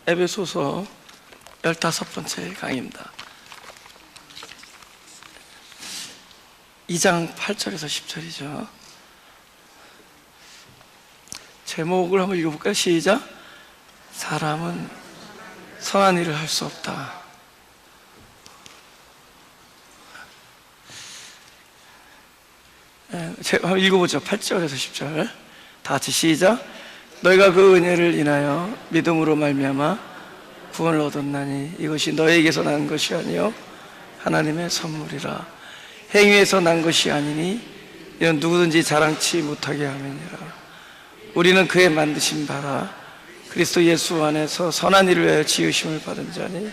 에베소서 15번째 강의입니다. 2장 8절에서 10절이죠. 제목을 한번 읽어볼까요? 시작. 사람은 선한 일을 할 수 없다. 한번 읽어보죠. 8절에서 10절 다 같이 시작. 너희가 그 은혜를 인하여 믿음으로 말미암아 구원을 얻었나니 이것이 너희에게서 난 것이 아니요 하나님의 선물이라. 행위에서 난 것이 아니니 이는 누구든지 자랑치 못하게 함이니라. 우리는 그의 만드신 바라 그리스도 예수 안에서 선한 일을 위하여 지으심을 받은 자니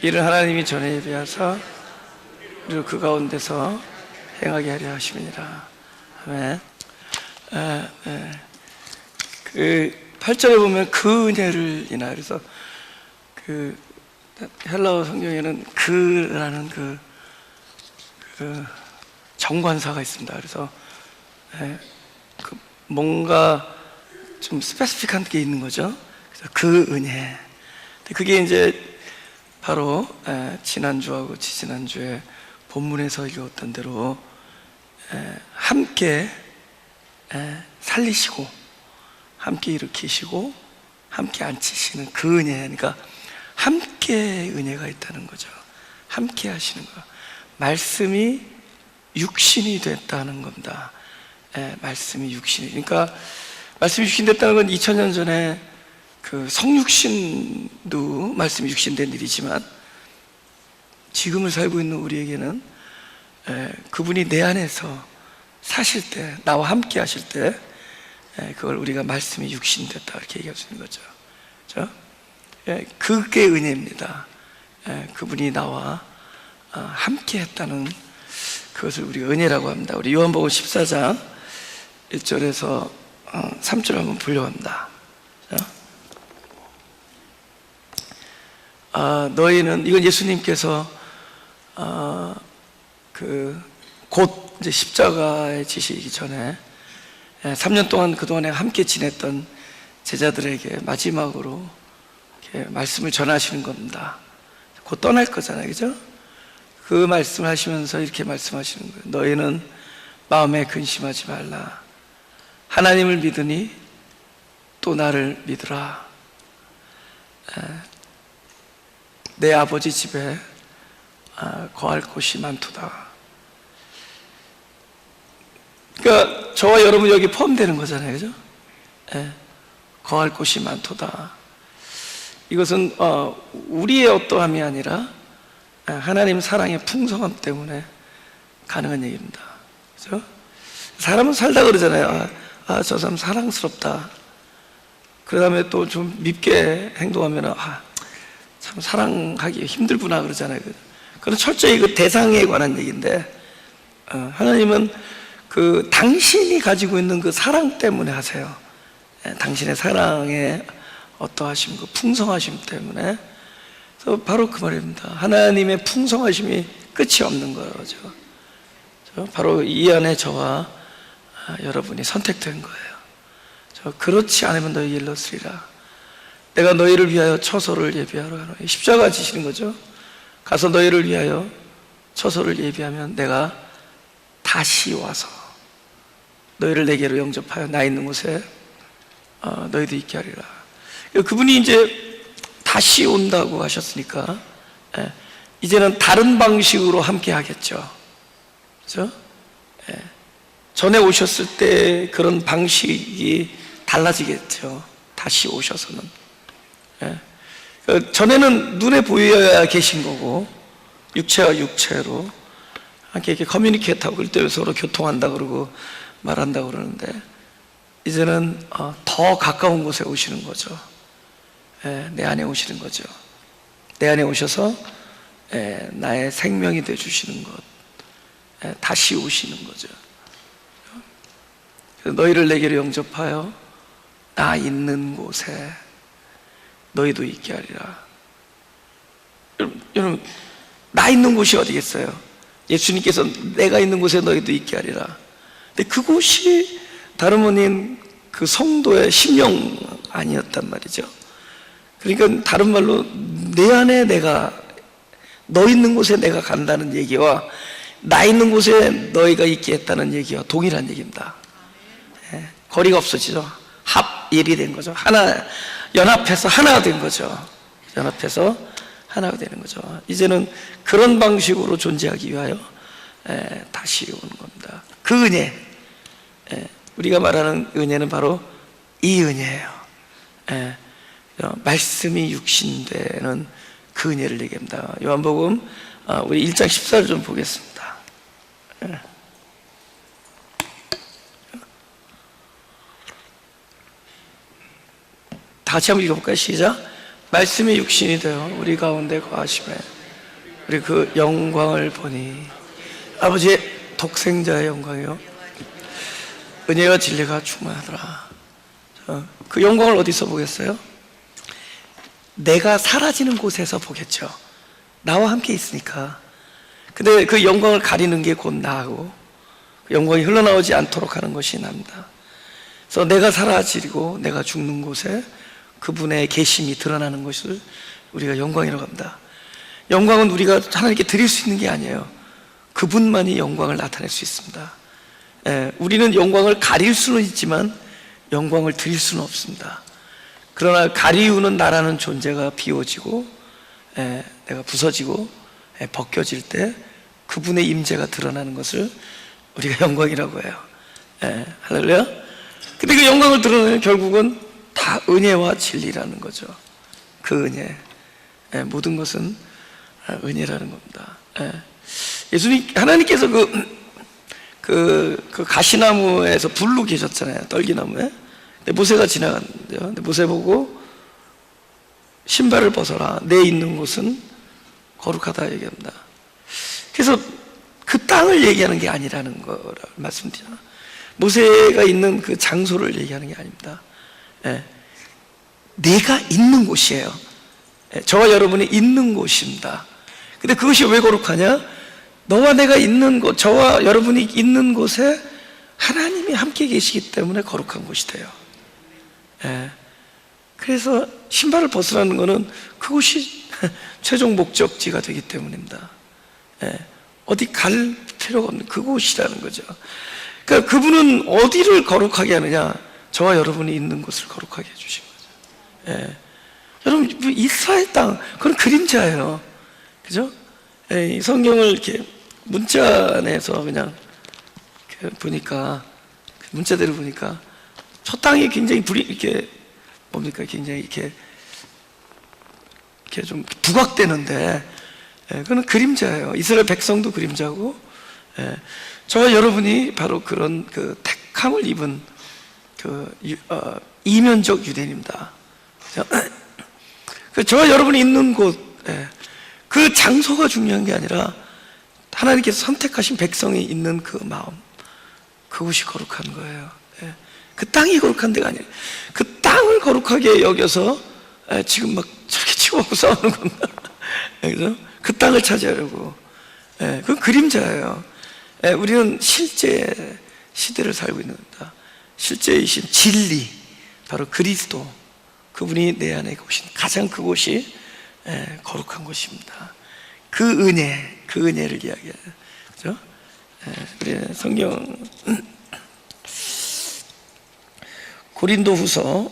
이를 하나님이 전에 예비하사 우리를 그 가운데서 행하게 하려 하심이니라. 아멘. 그 8절에 보면 그 은혜를 인하여, 그래서 그 헬라어 성경에는 그라는 그 정관사가 있습니다. 그래서 그 뭔가 좀 스페시픽한 게 있는 거죠. 그래서 그 은혜. 그게 이제 바로 지난주하고 지지난주에 본문에서 읽었던 대로 함께 살리시고 함께 일으키시고 함께 앉히시는 그 은혜. 그러니까 함께 은혜가 있다는 거죠. 함께 하시는 거. 말씀이 육신이 됐다는 겁니다. 말씀이 육신이. 그러니까 말씀이 육신 됐다는 건 2000년 전에 그 성육신도 말씀이 육신된 일이지만 지금을 살고 있는 우리에게는 그분이 내 안에서 사실 때, 나와 함께 하실 때 그걸 우리가 말씀이 육신됐다 이렇게 얘기할 수 있는 거죠. 그렇죠? 그게 은혜입니다. 그분이 나와 함께 했다는 그것을 우리가 은혜라고 합니다. 우리 요한복음 14장 1절에서 3절 한번 보려합니다. 너희는, 이건 예수님께서 곧 이제 십자가에 지시기 전에 3년 동안 그동안에 함께 지냈던 제자들에게 마지막으로 이렇게 말씀을 전하시는 겁니다. 곧 떠날 거잖아요, 그죠? 그 말씀을 하시면서 이렇게 말씀하시는 거예요. 너희는 마음에 근심하지 말라. 하나님을 믿으니 또 나를 믿으라. 내 아버지 집에 거할 곳이 많도다. 그러니까 저와 여러분 여기 포함되는 거잖아요, 그죠? 거할 곳이 많도다. 이것은 우리의 어떠함이 아니라 하나님 사랑의 풍성함 때문에 가능한 얘기입니다. 그죠? 사람은 살다 그러잖아요. 저 사람 사랑스럽다. 그 다음에 또 좀 밉게 행동하면 참 사랑하기 힘들구나 그러잖아요. 그건 철저히 그 대상에 관한 얘기인데 하나님은 그 당신이 가지고 있는 그 사랑 때문에 하세요. 당신의 사랑의 어떠하심, 그 풍성하심 때문에. 그래서 바로 그 말입니다. 하나님의 풍성하심이 끝이 없는 거죠. 바로 이 안에 저와 여러분이 선택된 거예요. 그렇지 않으면 너희 일러쓰리라. 내가 너희를 위하여 처소를 예비하러 가노니. 십자가 지시는 거죠. 가서 너희를 위하여 처소를 예비하면 내가 다시 와서 너희를 내게로 영접하여 나 있는 곳에 너희도 있게 하리라. 그분이 이제 다시 온다고 하셨으니까 이제는 다른 방식으로 함께 하겠죠. 그렇죠? 전에 오셨을 때 그런 방식이 달라지겠죠. 다시 오셔서는. 전에는 눈에 보여야 계신 거고 육체와 육체로 함께 이렇게 커뮤니케이트하고 그럴 때 서로 교통한다 그러고 말한다 그러는데 이제는 더 가까운 곳에 오시는 거죠. 내 안에 오시는 거죠. 내 안에 오셔서 나의 생명이 되어 주시는 것, 다시 오시는 거죠. 너희를 내게로 영접하여 나 있는 곳에 너희도 있게 하리라. 여러분, 나 있는 곳이 어디겠어요? 예수님께서 내가 있는 곳에 너희도 있게 하리라. 근데 그곳이 다름 아닌 그 성도의 심령 아니었단 말이죠. 그러니까 다른 말로 내 안에 내가, 너 있는 곳에 내가 간다는 얘기와 나 있는 곳에 너희가 있게 했다는 얘기와 동일한 얘기입니다. 예, 거리가 없어지죠. 합일이 된 거죠. 하나, 연합해서 하나가 된 거죠. 연합해서 하나가 되는 거죠. 이제는 그런 방식으로 존재하기 위하여 다시 오는 겁니다. 그 은혜, 우리가 말하는 은혜는 바로 이 은혜예요. 말씀이 육신되는 그 은혜를 얘기합니다. 요한복음 우리 1장 14절 좀 보겠습니다. 다 같이 한번 읽어볼까요? 시작. 말씀이 육신이 되어 우리 가운데 거하심에 우리 그 영광을 보니, 아버지의 독생자의 영광이요 은혜와 진리가 충만하더라. 그 영광을 어디서 보겠어요? 내가 사라지는 곳에서 보겠죠. 나와 함께 있으니까. 근데 그 영광을 가리는 게 곧 나하고, 그 영광이 흘러나오지 않도록 하는 것이 납니다. 그래서 내가 사라지고 내가 죽는 곳에 그분의 계심이 드러나는 것을 우리가 영광이라고 합니다. 영광은 우리가 하나님께 드릴 수 있는 게 아니에요. 그분만이 영광을 나타낼 수 있습니다. 우리는 영광을 가릴 수는 있지만 영광을 드릴 수는 없습니다. 그러나 가리우는 나라는 존재가 비워지고 내가 부서지고 벗겨질 때 그분의 임재가 드러나는 것을 우리가 영광이라고 해요. 할렐루야. 근데 그 영광을 드러내는 결국은 다 은혜와 진리라는 거죠. 그 은혜, 모든 것은 은혜라는 겁니다. 예수님, 하나님께서 그 가시나무에서 불로 계셨잖아요. 떨기나무에. 근데 모세가 지나갔는데요. 근데 모세 보고 신발을 벗어라. 내 있는 곳은 거룩하다 얘기합니다. 그래서 그 땅을 얘기하는 게 아니라는 거를 말씀드리잖아요. 모세가 있는 그 장소를 얘기하는 게 아닙니다. 내가 있는 곳이에요. 저와 여러분이 있는 곳입니다. 근데 그것이 왜 거룩하냐? 너와 내가 있는 곳, 저와 여러분이 있는 곳에 하나님이 함께 계시기 때문에 거룩한 곳이 돼요. 그래서 신발을 벗으라는 것은 그곳이 최종 목적지가 되기 때문입니다. 어디 갈 필요가 없는 그곳이라는 거죠. 그러니까 그분은 어디를 거룩하게 하느냐? 저와 여러분이 있는 곳을 거룩하게 해주신 거죠. 여러분, 이스라엘 땅, 그건 그림자예요. 그죠? 이 성경을 이렇게 문자 내서 그냥 이렇게 보니까, 문자대로 보니까, 저 땅이 굉장히 이렇게, 뭡니까? 굉장히 이렇게 좀 부각되는데, 그건 그림자예요. 이스라엘 백성도 그림자고, 저와 여러분이 바로 그런 그 택함을 입은 이면적 유대인입니다. 저와 여러분이 있는 곳, 그 장소가 중요한 게 아니라 하나님께서 선택하신 백성이 있는 그 마음, 그곳이 거룩한 거예요. 그 땅이 거룩한 데가 아니에요. 그 땅을 거룩하게 여겨서 지금 막 저렇게 치고받고 싸우는 겁니다. 그래서 그 땅을 차지하려고. 그건 그림자예요. 우리는 실제 시대를 살고 있는 겁니다. 실제이신 진리, 바로 그리스도, 그분이 내 안에 오신 가장 그곳이 거룩한 곳입니다. 그 은혜를 이야기해요. 그죠? 우리 성경 고린도후서,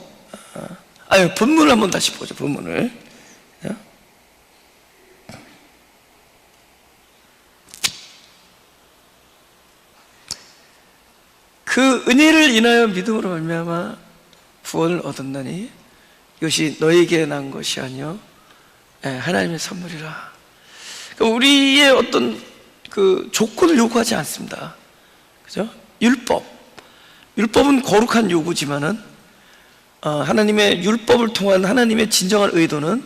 본문을 한번 다시 보죠. 본문을. 그 은혜를 인하여 믿음으로 말미암아 구원을 얻었나니 이것이 너에게 난 것이 아니요 하나님의 선물이라. 그러니까 우리의 어떤 그 조건을 요구하지 않습니다. 그죠? 율법은 거룩한 요구지만은 하나님의 율법을 통한 하나님의 진정한 의도는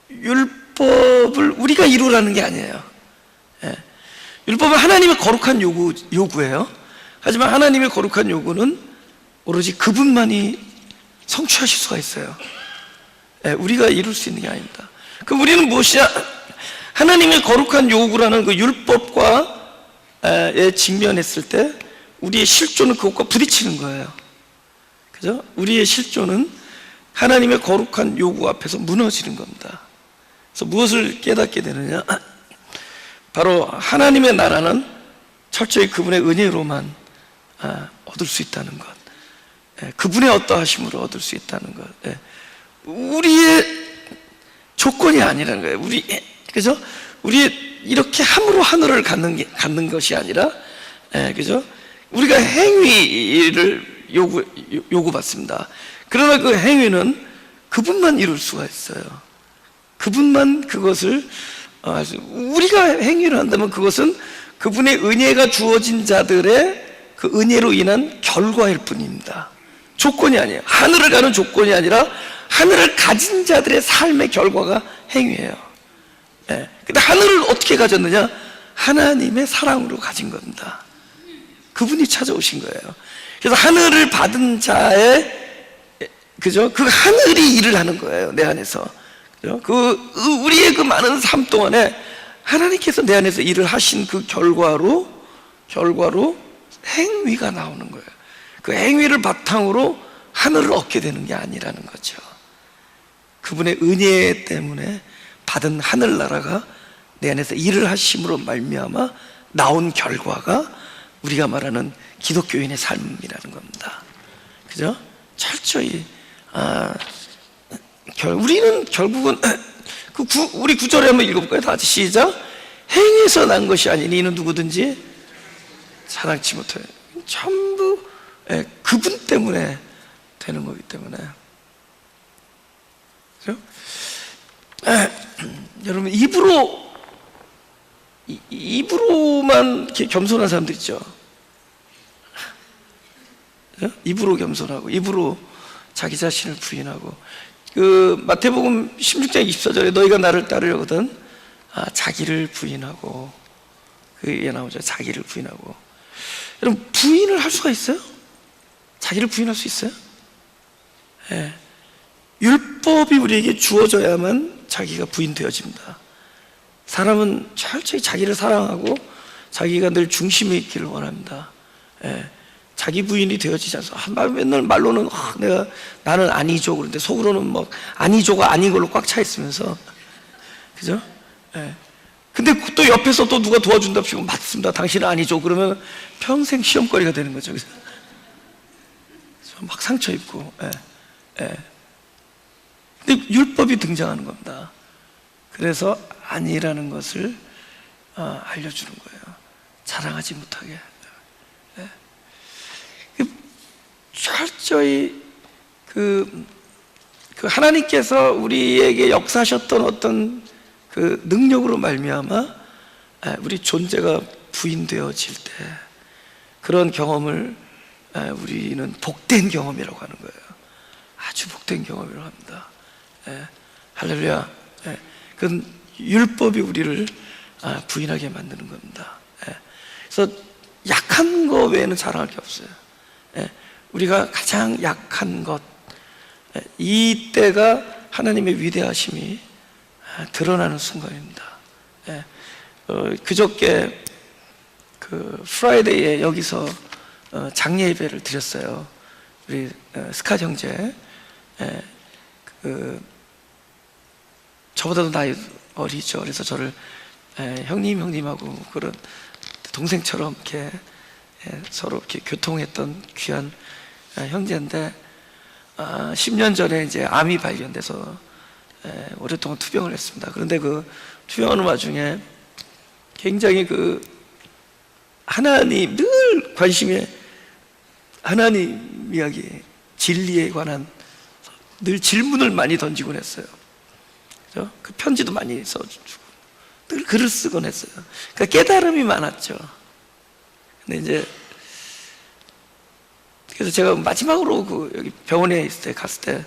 율법을 우리가 이루라는 게 아니에요. 율법은 하나님의 거룩한 요구예요. 하지만 하나님의 거룩한 요구는 오로지 그분만이 성취하실 수가 있어요. 우리가 이룰 수 있는 게 아닙니다. 그럼 우리는 무엇이냐? 하나님의 거룩한 요구라는 그 율법과 직면했을 때 우리의 실존은 그것과 부딪히는 거예요. 그죠? 우리의 실존은 하나님의 거룩한 요구 앞에서 무너지는 겁니다. 그래서 무엇을 깨닫게 되느냐? 바로 하나님의 나라는 철저히 그분의 은혜로만 얻을 수 있다는 것, 그분의 어떠하심으로 얻을 수 있다는 것, 우리의 조건이 아니라는 거예요. 그죠? 우리 이렇게 함으로 하늘을 갖는 것이 아니라, 그죠? 우리가 행위를 요구받습니다. 그러나 그 행위는 그분만 이룰 수가 있어요. 그분만 그것을 우리가 행위를 한다면 그것은 그분의 은혜가 주어진 자들의 그 은혜로 인한 결과일 뿐입니다. 조건이 아니에요. 하늘을 가는 조건이 아니라 하늘을 가진 자들의 삶의 결과가 행위예요. 근데 하늘을 어떻게 가졌느냐? 하나님의 사랑으로 가진 겁니다. 그분이 찾아오신 거예요. 그래서 하늘을 받은 자의, 그죠? 그 하늘이 일을 하는 거예요, 내 안에서. 그죠? 우리의 그 많은 삶 동안에 하나님께서 내 안에서 일을 하신 그 결과로 행위가 나오는 거예요. 그 행위를 바탕으로 하늘을 얻게 되는 게 아니라는 거죠. 그분의 은혜 때문에 받은 하늘나라가 내 안에서 일을 하심으로 말미암아 나온 결과가 우리가 말하는 기독교인의 삶이라는 겁니다. 그죠? 철저히 우리는 결국은 우리 구절에 한번 읽어볼까요? 다 같이 시작. 행위에서 난 것이 아니니 이는 누구든지 사랑치 못해. 전부 그분 때문에 되는 거기 때문에. 그죠? 여러분, 입으로만 이렇게 겸손한 사람들 있죠. 입으로 겸손하고 입으로 자기 자신을 부인하고, 그 마태복음 16장 24절에 너희가 나를 따르려거든 자기를 부인하고, 그게 나오죠. 자기를 부인하고. 여러분, 부인을 할 수가 있어요? 자기를 부인할 수 있어요? 율법이 우리에게 주어져야만 자기가 부인되어집니다. 사람은 철저히 자기를 사랑하고 자기가 늘 중심에 있기를 원합니다. 자기 부인이 되어지지 않습니다. 맨날 말로는 나는 아니죠. 그런데 속으로는 뭐 아니죠가 아닌 걸로 꽉 차 있으면서, 그죠? 근데 또 옆에서 또 누가 도와준답시고 맞습니다. 당신은 아니죠. 그러면 평생 시험거리가 되는 거죠. 막 상처 입고. 근데 율법이 등장하는 겁니다. 그래서 아니라는 것을 알려주는 거예요. 자랑하지 못하게. 철저히 그 하나님께서 우리에게 역사하셨던 어떤 그 능력으로 말미암아 우리 존재가 부인되어질 때 그런 경험을 우리는 복된 경험이라고 하는 거예요. 아주 복된 경험이라고 합니다. 할렐루야. 그건 율법이 우리를 부인하게 만드는 겁니다. 그래서 약한 거 외에는 자랑할 게 없어요. 우리가 가장 약한 것, 이때가 하나님의 위대하심이 드러나는 순간입니다. 그저께 그 프라이데이에 여기서 장례 예배를 드렸어요. 우리 스캇 형제, 저보다도 나이 어리죠. 그래서 저를 형님하고 그런 동생처럼 이렇게 서로 이렇게 교통했던 귀한 형제인데, 10년 전에 이제 암이 발견돼서 오랫동안 투병을 했습니다. 그런데 그 투병하는 와중에 굉장히 그 하나님 늘 관심에 하나님 이야기, 진리에 관한 늘 질문을 많이 던지곤 했어요. 그죠? 그 편지도 많이 써주고 늘 글을 쓰곤 했어요. 그러니까 깨달음이 많았죠. 근데 이제 그래서 제가 마지막으로 그 여기 병원에 있을 때 갔을 때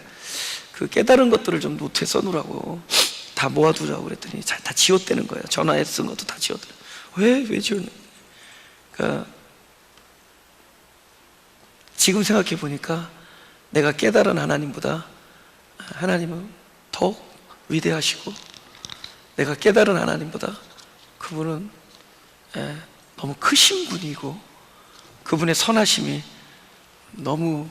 그 깨달은 것들을 좀 노트에 써놓으라고 다 모아두라고 그랬더니 다 지웠다는 거예요. 전화에 쓴 것도 다 지웠더라고요. 왜 지웠냐? 그러니까 지금 생각해 보니까 내가 깨달은 하나님보다 하나님은 더욱 위대하시고, 내가 깨달은 하나님보다 그분은 너무 크신 분이고, 그분의 선하심이 너무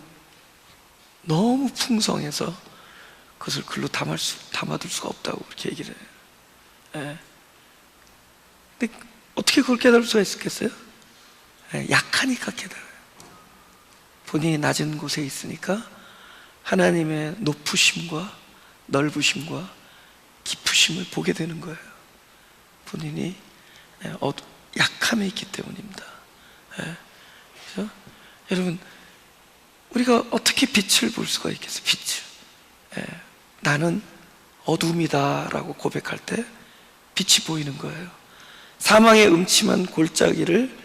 풍성해서 그것을 글로 담아둘 수가 없다고 그렇게 얘기를 해요. 예. 근데 어떻게 그걸 깨달을 수가 있겠어요? 예, 약하니까 깨달아요. 본인이 낮은 곳에 있으니까 하나님의 높으심과 넓으심과 깊으심을 보게 되는 거예요. 본인이 약함에 있기 때문입니다. 예. 그렇죠? 여러분, 우리가 어떻게 빛을 볼 수가 있겠어요? 빛을. 예. 나는 어둠이다 라고 고백할 때 빛이 보이는 거예요. 사망의 음침한 골짜기를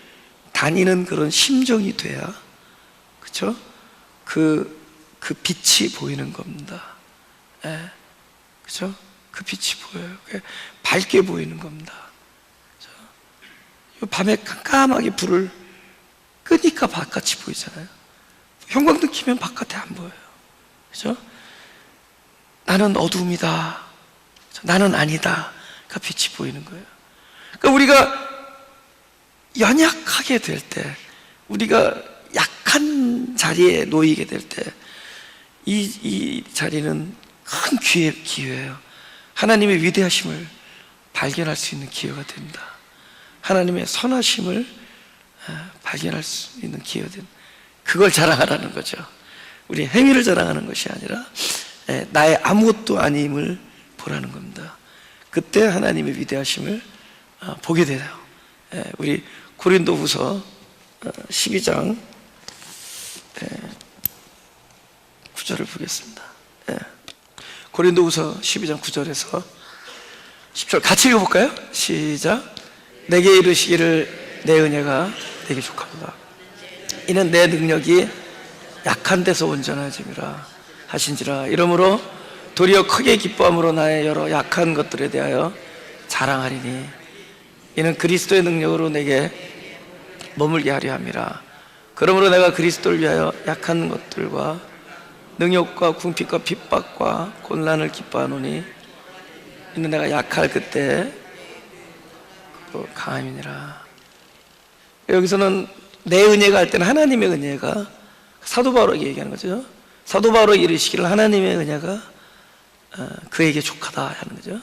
다니는 그런 심정이 돼야, 그렇죠? 그 빛이 보이는 겁니다. 예. 그렇죠? 그 빛이 보여요. 밝게 보이는 겁니다. 그렇죠? 밤에 깜깜하게 불을 끄니까 바깥이 보이잖아요. 형광등 켜면 바깥에 안 보여요. 그렇죠? 나는 어둠이다, 나는 아니다, 그 빛이 보이는 거예요. 그러니까 우리가 연약하게 될 때, 우리가 약한 자리에 놓이게 될 때, 이 자리는 큰 기회예요. 하나님의 위대하심을 발견할 수 있는 기회가 됩니다. 하나님의 선하심을 발견할 수 있는 기회가 됩니다. 그걸 자랑하라는 거죠. 우리 행위를 자랑하는 것이 아니라 나의 아무것도 아님을 보라는 겁니다. 그때 하나님의 위대하심을 보게 돼요. 우리 고린도후서 12장 9절을 보겠습니다. 고린도후서 12장 9절에서 10절 같이 읽어볼까요? 시작. 내게 이르시기를 내 은혜가 내게 족합니다. 이는 내 능력이 약한 데서 온전하짐이라 하신지라. 이러므로 도리어 크게 기뻐함으로 나의 여러 약한 것들에 대하여 자랑하리니 이는 그리스도의 능력으로 내게 머물게 하려 함이라. 그러므로 내가 그리스도를 위하여 약한 것들과 능욕과 궁핍과 핍박과 곤란을 기뻐하노니 이는 내가 약할 그때 강함이니라. 여기서는 내 은혜가 할 때는 하나님의 은혜가, 사도 바울에게 얘기하는 거죠. 사도 바울에게 이르시기를 하나님의 은혜가 그에게 족하다 하는 거죠.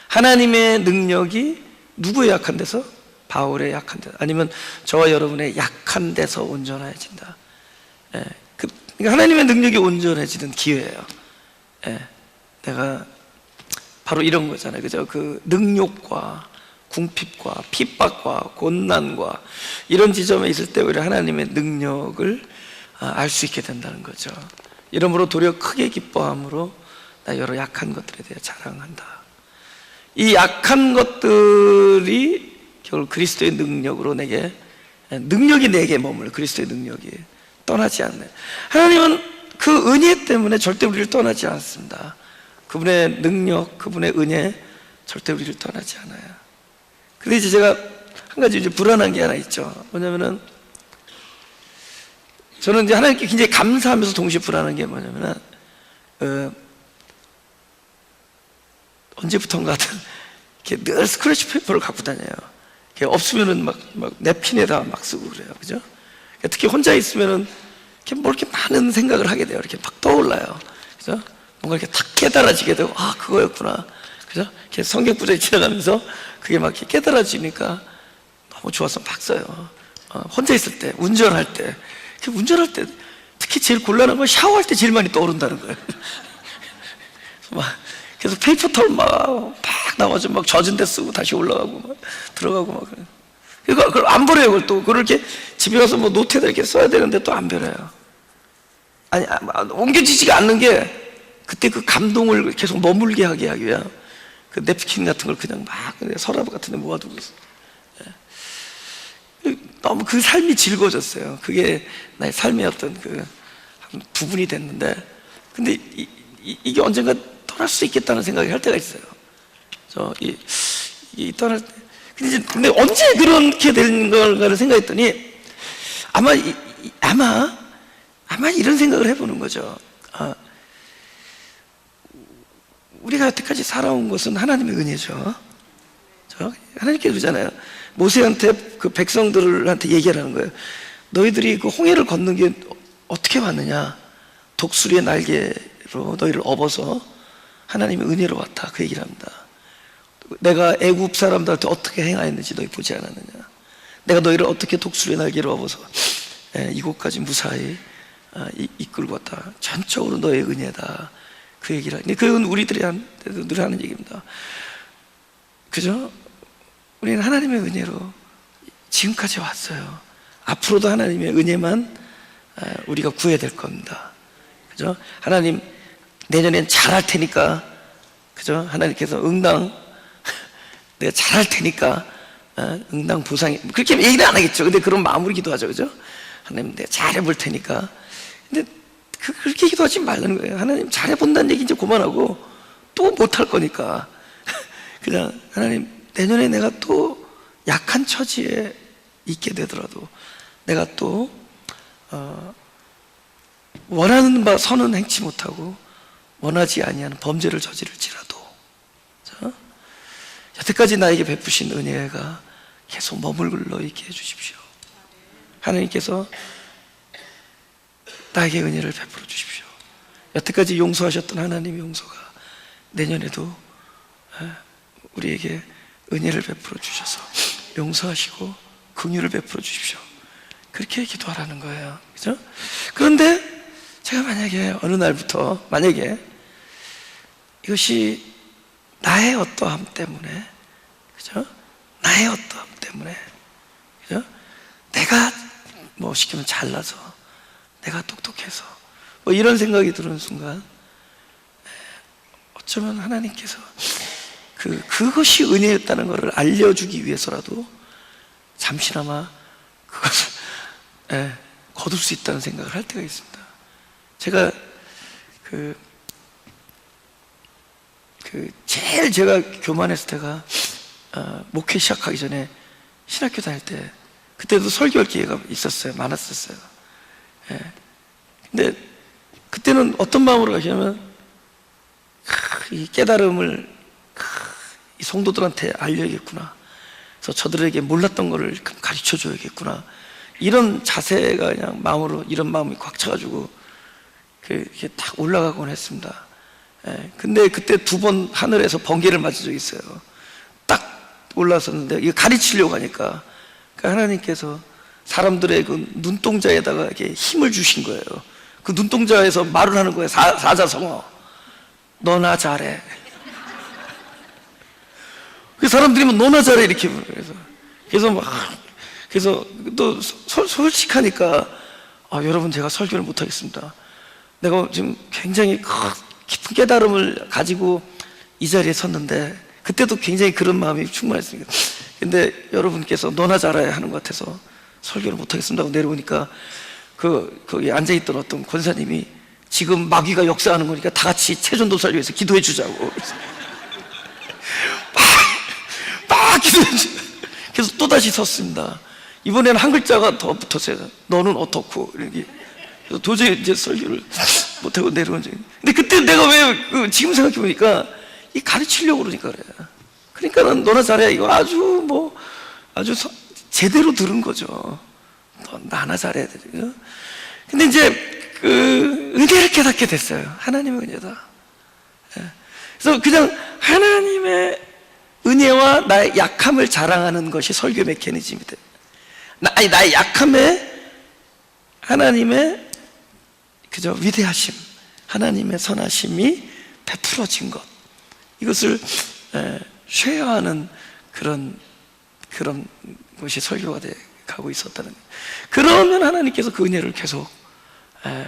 하나님의 능력이 누구의 약한 데서? 바울의 약한 데서, 아니면 저와 여러분의 약한 데서 온전해진다. 그러니까 하나님의 능력이 온전해지는 기회예요. 내가 바로 이런 거잖아요, 그죠? 그 능욕과 궁핍과 핍박과 곤난과 이런 지점에 있을 때 우리 하나님의 능력을 알 수 있게 된다는 거죠. 이러므로 도리어 크게 기뻐함으로 나 여러 약한 것들에 대해 자랑한다. 이 약한 것들이 결국 그리스도의 능력으로 능력이 내게 머물러, 그리스도의 능력이 떠나지 않네. 하나님은 그 은혜 때문에 절대 우리를 떠나지 않습니다. 그분의 능력, 그분의 은혜 절대 우리를 떠나지 않아요. 근데 이제 제가 한 가지 이제 불안한 게 하나 있죠. 뭐냐면은 저는 이제 하나님께 굉장히 감사하면서 동시에 불안한 게 뭐냐면은 언제부턴가 이렇게 늘 스크래치 페이퍼를 갖고 다녀요. 없으면은 막 냅킨에다 막 쓰고 그래요, 그죠? 특히 혼자 있으면은 이렇게 많은 생각을 하게 돼요. 이렇게 막 떠올라요, 그죠? 뭔가 이렇게 탁 깨달아지게 되고, 아, 그거였구나, 그죠? 이렇게 성경 구절이 지나가면서 그게 막 이렇게 깨달아지니까 너무 좋아서 막 써요. 혼자 있을 때, 운전할 때 특히 제일 곤란한 건 샤워할 때 제일 많이 떠오른다는 거예요. 막 그래서 페이퍼 막 나와서 막 젖은 데 쓰고 다시 올라가고 막 들어가고 막 그래요. 그걸 안 버려요. 그걸 이렇게 집에 가서 뭐 노트에다 이렇게 써야 되는데 또 안 버려요. 아니, 옮겨지지가 않는 게 그때 그 감동을 계속 머물게 하기 위한 그 냅킨 같은 걸 그냥 막 서랍 같은 데 모아두고 있어요. 너무 그 삶이 즐거워졌어요. 그게 나의 삶의 어떤 그 부분이 됐는데, 근데 이게 언젠가 떠날 수 있겠다는 생각이 할 때가 있어요. 이 떠날 때. 근데 언제 그렇게 되는 걸까를 생각했더니 아마 이런 생각을 해보는 거죠. 우리가 여태까지 살아온 것은 하나님의 은혜죠. 하나님께 그러잖아요. 모세한테 그 백성들한테 얘기하라는 거예요. 너희들이 그 홍해를 건넌 게 어떻게 왔느냐? 독수리의 날개로 너희를 업어서 하나님의 은혜로 왔다, 그 얘기를 합니다. 내가 애굽 사람들한테 어떻게 행하였는지 너희 보지 않았느냐. 내가 너희를 어떻게 독수리의 날개로 업어서 이곳까지 무사히 이끌고 왔다. 전적으로 너의 은혜다, 그 얘기를 하는데, 그건 우리들이 늘 하는 얘기입니다. 그죠? 우리는 하나님의 은혜로 지금까지 왔어요. 앞으로도 하나님의 은혜만 우리가 구해야 될 겁니다. 그죠? 하나님 내년엔 잘할 테니까, 그죠? 하나님께서 응당 내가 잘할 테니까 응당 보상이, 그렇게 얘기는 안 하겠죠. 근데 그런 마음으로 기도하죠. 그죠? 하나님 내가 잘해볼 테니까. 근데 그렇게 기도하지 말라는 거예요. 하나님 잘해본다는 얘기 이제 그만하고 또 못할 거니까 그냥 하나님 내년에 내가 또 약한 처지에 있게 되더라도 내가 또 원하는 바 선은 행치 못하고 원하지 아니하는 범죄를 저지를지라도, 자, 여태까지 나에게 베푸신 은혜가 계속 머물러 있게 해주십시오. 하나님께서 나에게 은혜를 베풀어 주십시오. 여태까지 용서하셨던 하나님의 용서가 내년에도 우리에게 은혜를 베풀어 주셔서 용서하시고 긍휼을 베풀어 주십시오. 그렇게 기도하라는 거예요. 그죠? 그런데 제가 만약에 어느 날부터 만약에 이것이 나의 어떠함 때문에, 그죠? 나의 어떠함 때문에, 그죠? 내가 뭐 시키면 잘나서, 내가 똑똑해서, 뭐 이런 생각이 드는 순간, 어쩌면 하나님께서 그것이 은혜였다는 것을 알려주기 위해서라도 잠시나마 그것을 거둘 수 있다는 생각을 할 때가 있습니다. 제가 제일 제가 교만했을 때가 목회 시작하기 전에 신학교 다닐 때, 그때도 설교할 기회가 있었어요. 많았었어요. 근데 그때는 어떤 마음으로 가시냐면 이 깨달음을 이 성도들한테 알려야겠구나, 그래서 저들에게 몰랐던 것을 가르쳐 줘야겠구나, 이런 자세가 그냥 마음으로, 이런 마음이 꽉 차가지고 이렇게 딱 올라가곤 했습니다. 근데 그때 2번 하늘에서 번개를 맞은 적이 있어요. 딱 올라섰는데 이거 가르치려고 하니까 하나님께서 사람들의 그 눈동자에다가 이렇게 힘을 주신 거예요. 그 눈동자에서 말을 하는 거예요. 사자성어. 너나 잘해. 그 사람들이 뭐 너나 잘해 이렇게 그래서 또 솔직하니까 여러분 제가 설교를 못 하겠습니다. 내가 지금 굉장히 깊은 깨달음을 가지고 이 자리에 섰는데, 그때도 굉장히 그런 마음이 충만했습니다. 근데 여러분께서 너나 잘해 하는 것 같아서 설교를 못 하겠습니다 하고 내려오니까 거기 앉아있던 어떤 권사님이 지금 마귀가 역사하는 거니까 다 같이 체전도사를 위해서 기도해 주자고 막 기도해 주자. 그래서 또다시 섰습니다. 이번에는 한 글자가 더 붙었어요. 너는 어떻고, 이렇게. 그래서 도저히 이제 설교를 못하고 내려온 적이. 근데 그때 내가 왜 지금 생각해보니까 이 가르치려고 그러니까 그래. 그러니까 너나 잘해 이거 아주 제대로 들은 거죠. 너 나나 잘해야 돼. 근데 이제 은혜를 깨닫게 됐어요. 하나님의 은혜다. 그래서 그냥 하나님의 은혜와 나의 약함을 자랑하는 것이 설교 메커니즘이 돼. 나의 약함에 하나님의 그저 위대하심, 하나님의 선하심이 베풀어진 것, 이것을 쉐어하는 그런 것이 설교가 돼 가고 있었다는 거예요. 그러면 하나님께서 그 은혜를 계속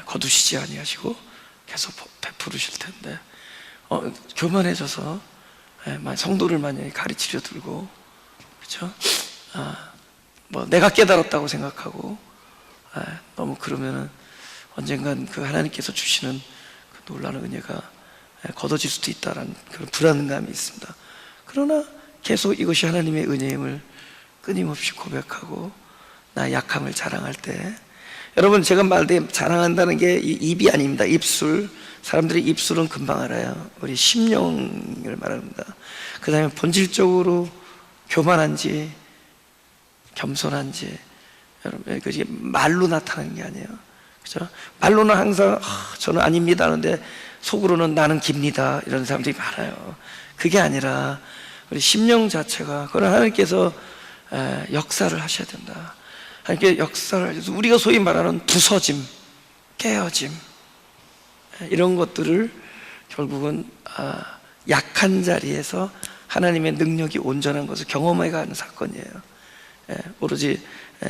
거두시지 아니하시고 계속 베풀으실 텐데, 교만해져서 성도를 만약에 가르치려 들고, 그렇죠? 뭐 내가 깨달았다고 생각하고 너무 그러면은 언젠간 그 하나님께서 주시는 그 놀라운 은혜가 거둬질 수도 있다라는 그런 불안감이 있습니다. 그러나 계속 이것이 하나님의 은혜임을 끊임없이 고백하고 나의 약함을 자랑할 때, 여러분 제가 말대 자랑한다는 게 입이 아닙니다. 입술. 사람들이 입술은 금방 알아요. 우리 심령을 말합니다. 그 다음에 본질적으로 교만한지 겸손한지, 여러분 그게 말로 나타나는 게 아니에요. 그죠? 말로는 항상 저는 아닙니다 하는데 속으로는 나는 깁니다 이런 사람들이 많아요. 그게 아니라 우리 심령 자체가 그건 하나님께서 역사를 하셔야 된다. 하나님께 역사를 하셔서 우리가 소위 말하는 부서짐, 깨어짐 이런 것들을 결국은 약한 자리에서 하나님의 능력이 온전한 것을 경험해 가는 사건이에요. 오로지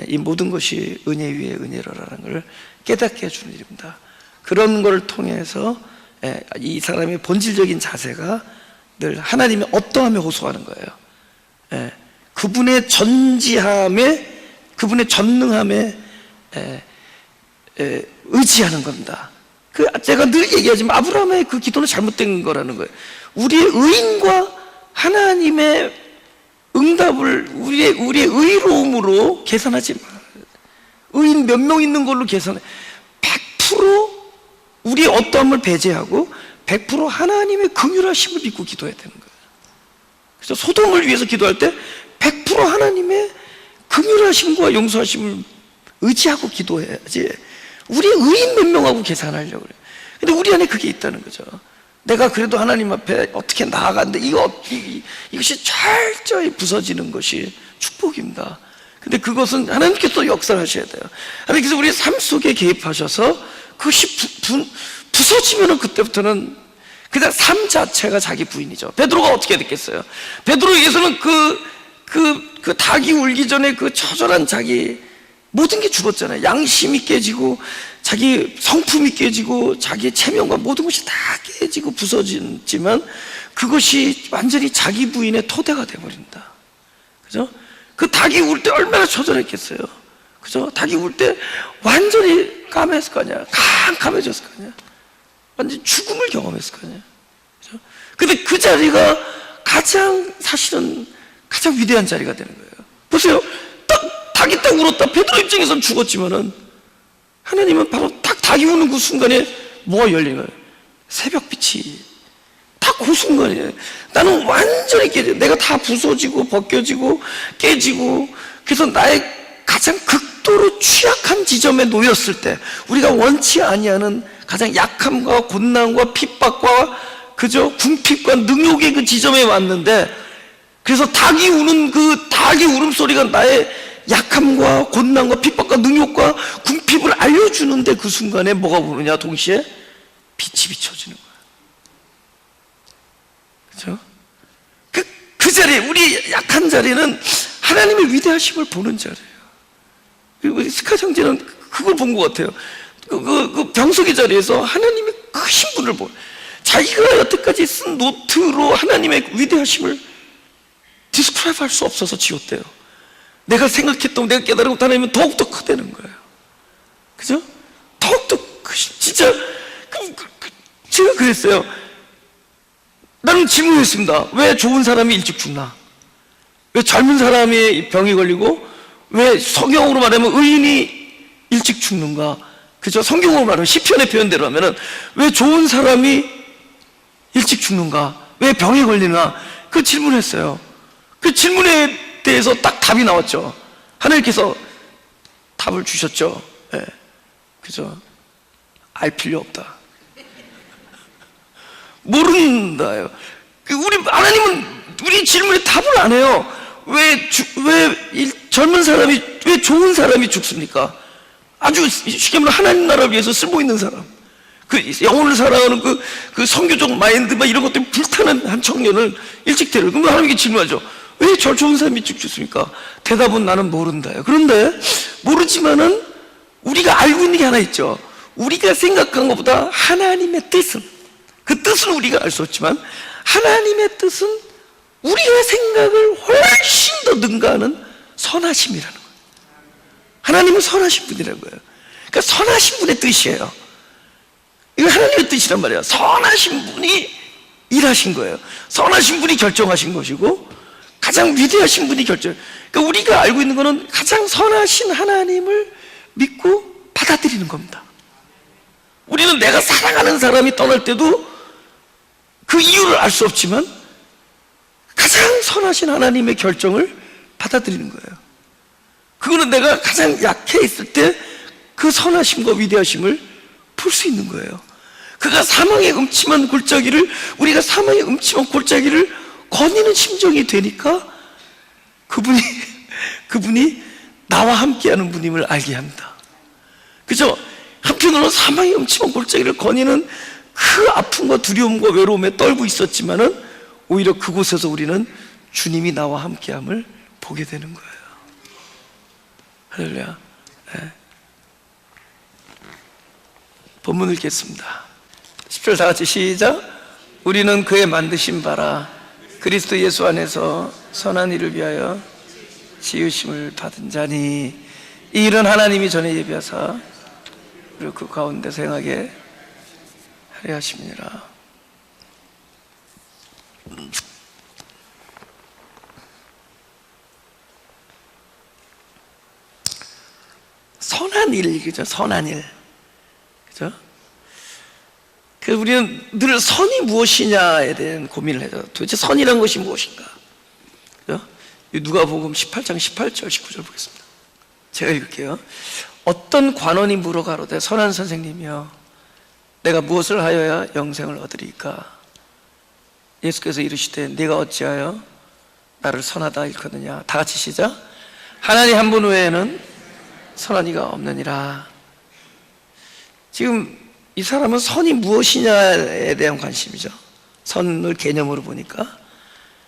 이 모든 것이 은혜 위에 은혜로라는 것을 깨닫게 해주는 일입니다. 그런 걸 통해서 이 사람의 본질적인 자세가 늘 하나님의 어떠함에 호소하는 거예요. 그분의 전지함에, 그분의 전능함에 의지하는 겁니다. 제가 늘 얘기하지만 아브라함의 그 기도는 잘못된 거라는 거예요. 우리의 의인과 하나님의 응답을 우리의 의로움으로 계산하지 마. 의인 몇 명 있는 걸로 계산해. 100% 우리의 어떠함을 배제하고 100% 하나님의 긍휼하심을 믿고 기도해야 되는 거예요. 그래서 소돔을 위해서 기도할 때 100% 하나님의 긍휼하심과 용서하심을 의지하고 기도해야지 우리의 의인 몇 명하고 계산하려고 그래요. 근데 우리 안에 그게 있다는 거죠. 내가 그래도 하나님 앞에 어떻게 나아가는데 이것이 철저히 부서지는 것이 축복입니다. 근데 그것은 하나님께서 역사를 하셔야 돼요. 하나님께서 우리의 삶 속에 개입하셔서 그것이 부서지면은 그때부터는 그냥 삶 자체가 자기 부인이죠. 베드로가 어떻게 됐겠어요? 베드로에게서는 그 닭이 울기 전에 그 처절한 자기 모든 게 죽었잖아요. 양심이 깨지고 자기 성품이 깨지고 자기 체면과 모든 것이 다 깨지고 부서지지만 그것이 완전히 자기 부인의 토대가 되어버린다. 그죠? 그 닭이 울 때 얼마나 처절했겠어요. 그죠? 닭이 울 때 완전히 까맸을 거 아니야. 캄캄해졌을 거 아니야. 완전히 죽음을 경험했을 거 아니야. 그죠? 근데 그 자리가 사실은 가장 위대한 자리가 되는 거예요. 보세요. 닭이 딱 울었다. 베드로 입장에서는 죽었지만은 하나님은 바로 닭이 우는 그 순간에 뭐가 열린 거예요? 새벽빛이 딱 그 순간이에요. 나는 완전히 깨져. 내가 다 부서지고 벗겨지고 깨지고 그래서 나의 가장 극도로 취약한 지점에 놓였을 때 우리가 원치 아니하는 가장 약함과 곤난과 핍박과 그저 궁핍과 능욕의 그 지점에 왔는데 그래서 닭이 우는 그 닭의 울음소리가 나의 약함과 곤난과 핍박과 능욕과 궁핍을 알려주는데 그 순간에 뭐가 오느냐 동시에 빛이 비춰지는 거예요. 그렇죠? 그 자리에 우리 약한 자리는 하나님의 위대하심을 보는 자리예요. 우리 스카 형제는 그걸 본 것 같아요. 그 병석의 자리에서 하나님의 크신 분을 보여. 자기가 여태까지 쓴 노트로 하나님의 위대하심을 디스크라이브 할 수 없어서 지웠대요. 내가 생각했던 내가 깨달은 것 하나님은 더욱더 크다는 거예요. 그죠? 더욱더 진짜 제가 그랬어요. 나는 질문했습니다. 왜 좋은 사람이 일찍 죽나? 왜 젊은 사람이 병이 걸리고 왜 성경으로 말하면 의인이 일찍 죽는가? 그죠? 성경으로 말하면 시편의 표현대로 하면은 왜 좋은 사람이 일찍 죽는가? 왜 병에 걸리나? 그 질문했어요. 그 질문에 대해서 딱 답이 나왔죠. 하나님께서 답을 주셨죠. 네. 그죠? 알 필요 없다. 모른다요. 하나님은 우리 질문에 답을 안 해요. 왜 젊은 사람이, 왜 좋은 사람이 죽습니까? 아주 쉽게 말하면 하나님 나라를 위해서 쓸모 있는 사람, 그 영혼을 살아가는 그 선교적 마인드 막 이런 것들이 불타는 한 청년을 일찍 데려. 그럼 하나님께 질문하죠. 왜 저 좋은 사람이 일찍 죽습니까? 대답은 나는 모른다요. 그런데 모르지만은 우리가 알고 있는 게 하나 있죠. 우리가 생각한 것보다 하나님의 뜻은, 그 뜻은 우리가 알 수 없지만 하나님의 뜻은 우리의 생각을 훨씬 더 능가하는 선하심이라는 거예요. 하나님은 선하신 분이라는 거예요. 그러니까 선하신 분의 뜻이에요. 이거 하나님의 뜻이란 말이에요. 선하신 분이 일하신 거예요. 선하신 분이 결정하신 것이고 가장 위대하신 분이 그러니까 우리가 알고 있는 것은 가장 선하신 하나님을 믿고 받아들이는 겁니다. 우리는 내가 사랑하는 사람이 떠날 때도 그 이유를 알 수 없지만 가장 선하신 하나님의 결정을 받아들이는 거예요. 그거는 내가 가장 약해 있을 때 그 선하심과 위대하심을 볼 수 있는 거예요. 그가 사망의 음침한 골짜기를, 우리가 사망의 음침한 골짜기를 거니는 심정이 되니까 그분이 나와 함께하는 분임을 알게 합니다. 그죠? 한편으로는 사망의 음침한 골짜기를 거니는 그 아픔과 두려움과 외로움에 떨고 있었지만은 오히려 그곳에서 우리는 주님이 나와 함께함을 보게 되는 거예요. 할렐루야. 네. 본문 읽겠습니다. 10절 다 같이 시작. 우리는 그의 만드신 바라 그리스도 예수 안에서 선한 일을 위하여 지으심을 받은 자니 이 일은 하나님이 전에 예비하사 그리고 그 가운데서 행하게 하려 하심이니라. 선한 일, 그죠? 선한 일, 그죠? 우리는 늘 선이 무엇이냐에 대한 고민을 해요. 도대체 선이란 것이 무엇인가? 그죠? 누가복음 18장 18절 19절 보겠습니다. 제가 읽을게요. 어떤 관원이 물어 가로되 선한 선생님이여 내가 무엇을 하여야 영생을 얻으리까? 예수께서 이르시되 네가 어찌하여 나를 선하다 일컫느냐? 다 같이 시작. 하나님 한 분 외에는 선한 이가 없느니라. 지금 이 사람은 선이 무엇이냐에 대한 관심이죠. 선을 개념으로 보니까.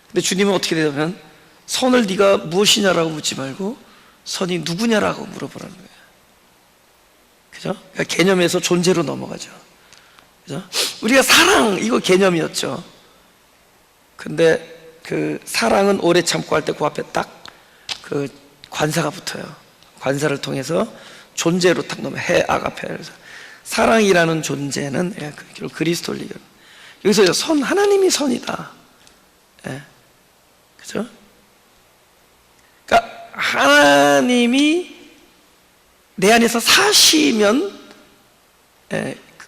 근데 주님은 어떻게 되냐면 선을 네가 무엇이냐라고 묻지 말고 선이 누구냐라고 물어보라는 거예요. 그죠? 그러니까 개념에서 존재로 넘어가죠. 그죠? 우리가 사랑, 이거 개념이었죠. 근데 그 사랑은 오래 참고 할 때 그 앞에 딱 그 관사가 붙어요. 관사를 통해서 존재로 딱 넘어. 해 아가페. 그래서 사랑이라는 존재는 그리스도를 얘기해요. 여기서 선, 하나님이 선이다. 예. 그죠? 그러니까 하나님이 내 안에서 사시면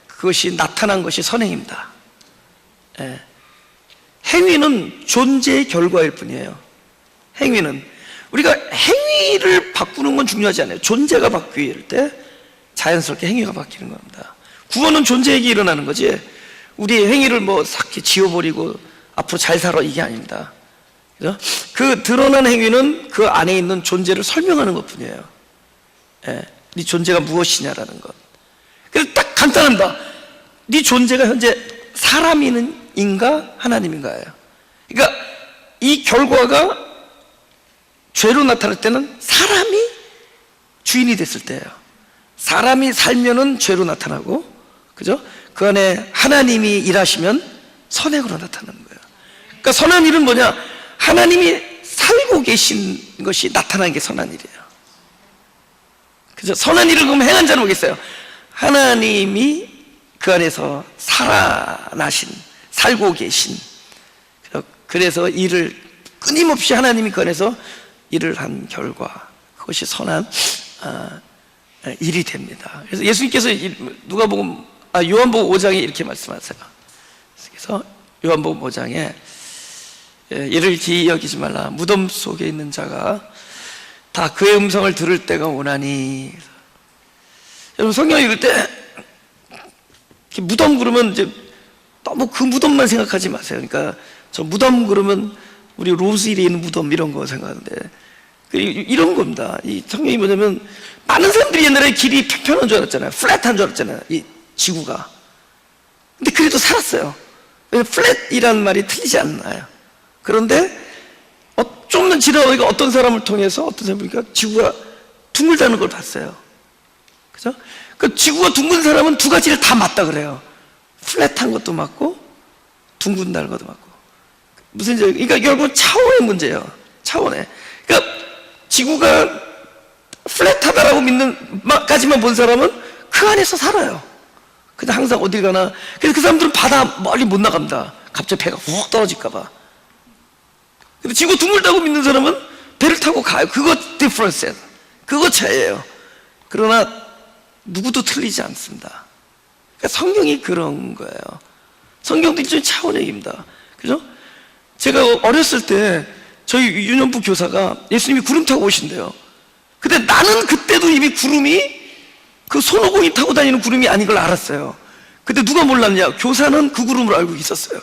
그것이 나타난 것이 선행입니다. 행위는 존재의 결과일 뿐이에요. 행위는 우리가 행위를 바꾸는 건 중요하지 않아요. 존재가 바뀔 때 자연스럽게 행위가 바뀌는 겁니다. 구원은 존재에게 일어나는 거지 우리의 행위를 뭐 싹 지워버리고 앞으로 잘 살아 이게 아닙니다. 그죠? 그 드러난 행위는 그 안에 있는 존재를 설명하는 것 뿐이에요. 네 존재가 무엇이냐라는 것. 그래서 딱 간단합니다. 네 존재가 현재 사람인가 하나님인가예요. 그러니까 이 결과가 죄로 나타날 때는 사람이 주인이 됐을 때예요. 사람이 살면은 죄로 나타나고, 그죠? 그 안에 하나님이 일하시면 선행으로 나타나는 거예요. 그러니까 선한 일은 뭐냐? 하나님이 살고 계신 것이 나타나는 게 선한 일이에요. 그죠? 선한 일을 그럼 행한 자는 뭐겠어요? 하나님이 그 안에서 살아나신, 살고 계신, 그래서 일을 끊임없이 하나님이 그 안에서 일을 한 결과, 그것이 선한 일이 됩니다. 그래서 예수님께서 요한복음 5장에 이렇게 말씀하세요. 그래서 요한복음 5장에 이를 기이 여기지 말라. 무덤 속에 있는 자가 다 그의 음성을 들을 때가 오나니. 여러분 성경 읽을 때 무덤 그러면 이제 너무 그 무덤만 생각하지 마세요. 그러니까 저 무덤 그러면 우리 로즈힐에 있는 무덤 이런 거 생각하는데 이런 겁니다. 이 성경이 뭐냐면 많은 사람들이 옛날에 길이 평평한 줄 알았잖아요. 플랫한 줄 알았잖아요. 이 지구가. 근데 그래도 살았어요. 플랫이라는 말이 틀리지 않나요? 그런데 좀 더 지나가니까 어떤 사람을 통해서 어떤 사람이 보니까 지구가 둥글다는 걸 봤어요. 그죠? 그 지구가 둥근 사람은 두 가지를 다 맞다 그래요. 플랫한 것도 맞고 둥근다는 것도 맞고. 무슨 이제 그러니까 결국 차원의 문제예요. 차원의. 그러니까 지구가 플랫하다라고 믿는 까지만 본 사람은 그 안에서 살아요. 근데 항상 어딜 가나. 그래서 그 사람들은 바다 멀리 못 나갑니다. 갑자기 배가 훅 떨어질까봐. 근데 지구 둥글다고 믿는 사람은 배를 타고 가요. 그거 디퍼런스예요. 그거 차이예요. 그러나 누구도 틀리지 않습니다. 그러니까 성경이 그런 거예요. 성경도 일종의 차원의 얘기입니다. 그죠? 제가 어렸을 때 저희 유년부 교사가 예수님이 구름 타고 오신대요. 근데 나는 그때도 이미 구름이 그 손오공이 타고 다니는 구름이 아닌 걸 알았어요. 근데 누가 몰랐냐? 교사는 그 구름으로 알고 있었어요.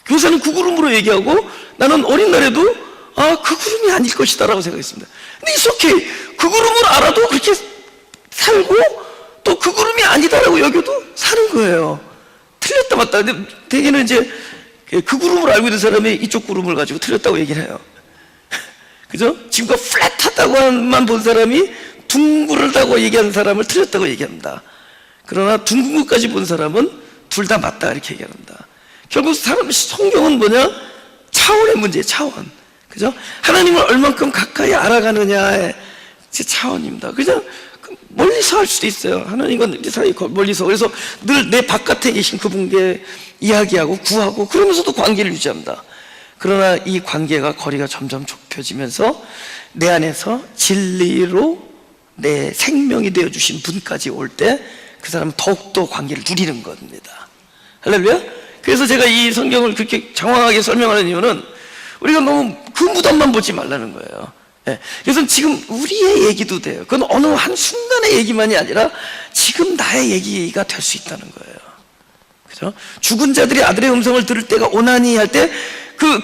교사는 그 구름으로 얘기하고 나는 어린 날에도 그 구름이 아닐 것이다 라고 생각했습니다. 근데 이렇게 그 구름을 알아도 그렇게 살고 또 그 구름이 아니다라고 여겨도 사는 거예요. 틀렸다 맞다. 근데 대개는 이제 그 구름을 알고 있는 사람이 이쪽 구름을 가지고 틀렸다고 얘기를 해요. 그죠? 지금껏 플랫하다고만 본 사람이 둥그르다고 얘기하는 사람을 틀렸다고 얘기합니다. 그러나 둥근 것까지 본 사람은 둘 다 맞다 이렇게 얘기합니다. 결국 성경은 뭐냐? 차원의 문제예요. 차원. 그죠? 하나님을 얼만큼 가까이 알아가느냐의 차원입니다. 그냥 멀리서 할 수도 있어요. 하나님은 멀리서. 그래서 늘 내 바깥에 계신 그분께 이야기하고 구하고 그러면서도 관계를 유지합니다. 그러나 이 관계가 거리가 점점 좁혀지면서 내 안에서 진리로 내 생명이 되어주신 분까지 올 때 그 사람은 더욱더 관계를 누리는 겁니다. 할렐루야. 그래서 제가 이 성경을 그렇게 장황하게 설명하는 이유는 우리가 너무 그 무덤만 보지 말라는 거예요. 그래서 지금 우리의 얘기도 돼요. 그건 어느 한순간의 얘기만이 아니라 지금 나의 얘기가 될 수 있다는 거예요. 그죠? 죽은 자들이 아들의 음성을 들을 때가 오나니 할 때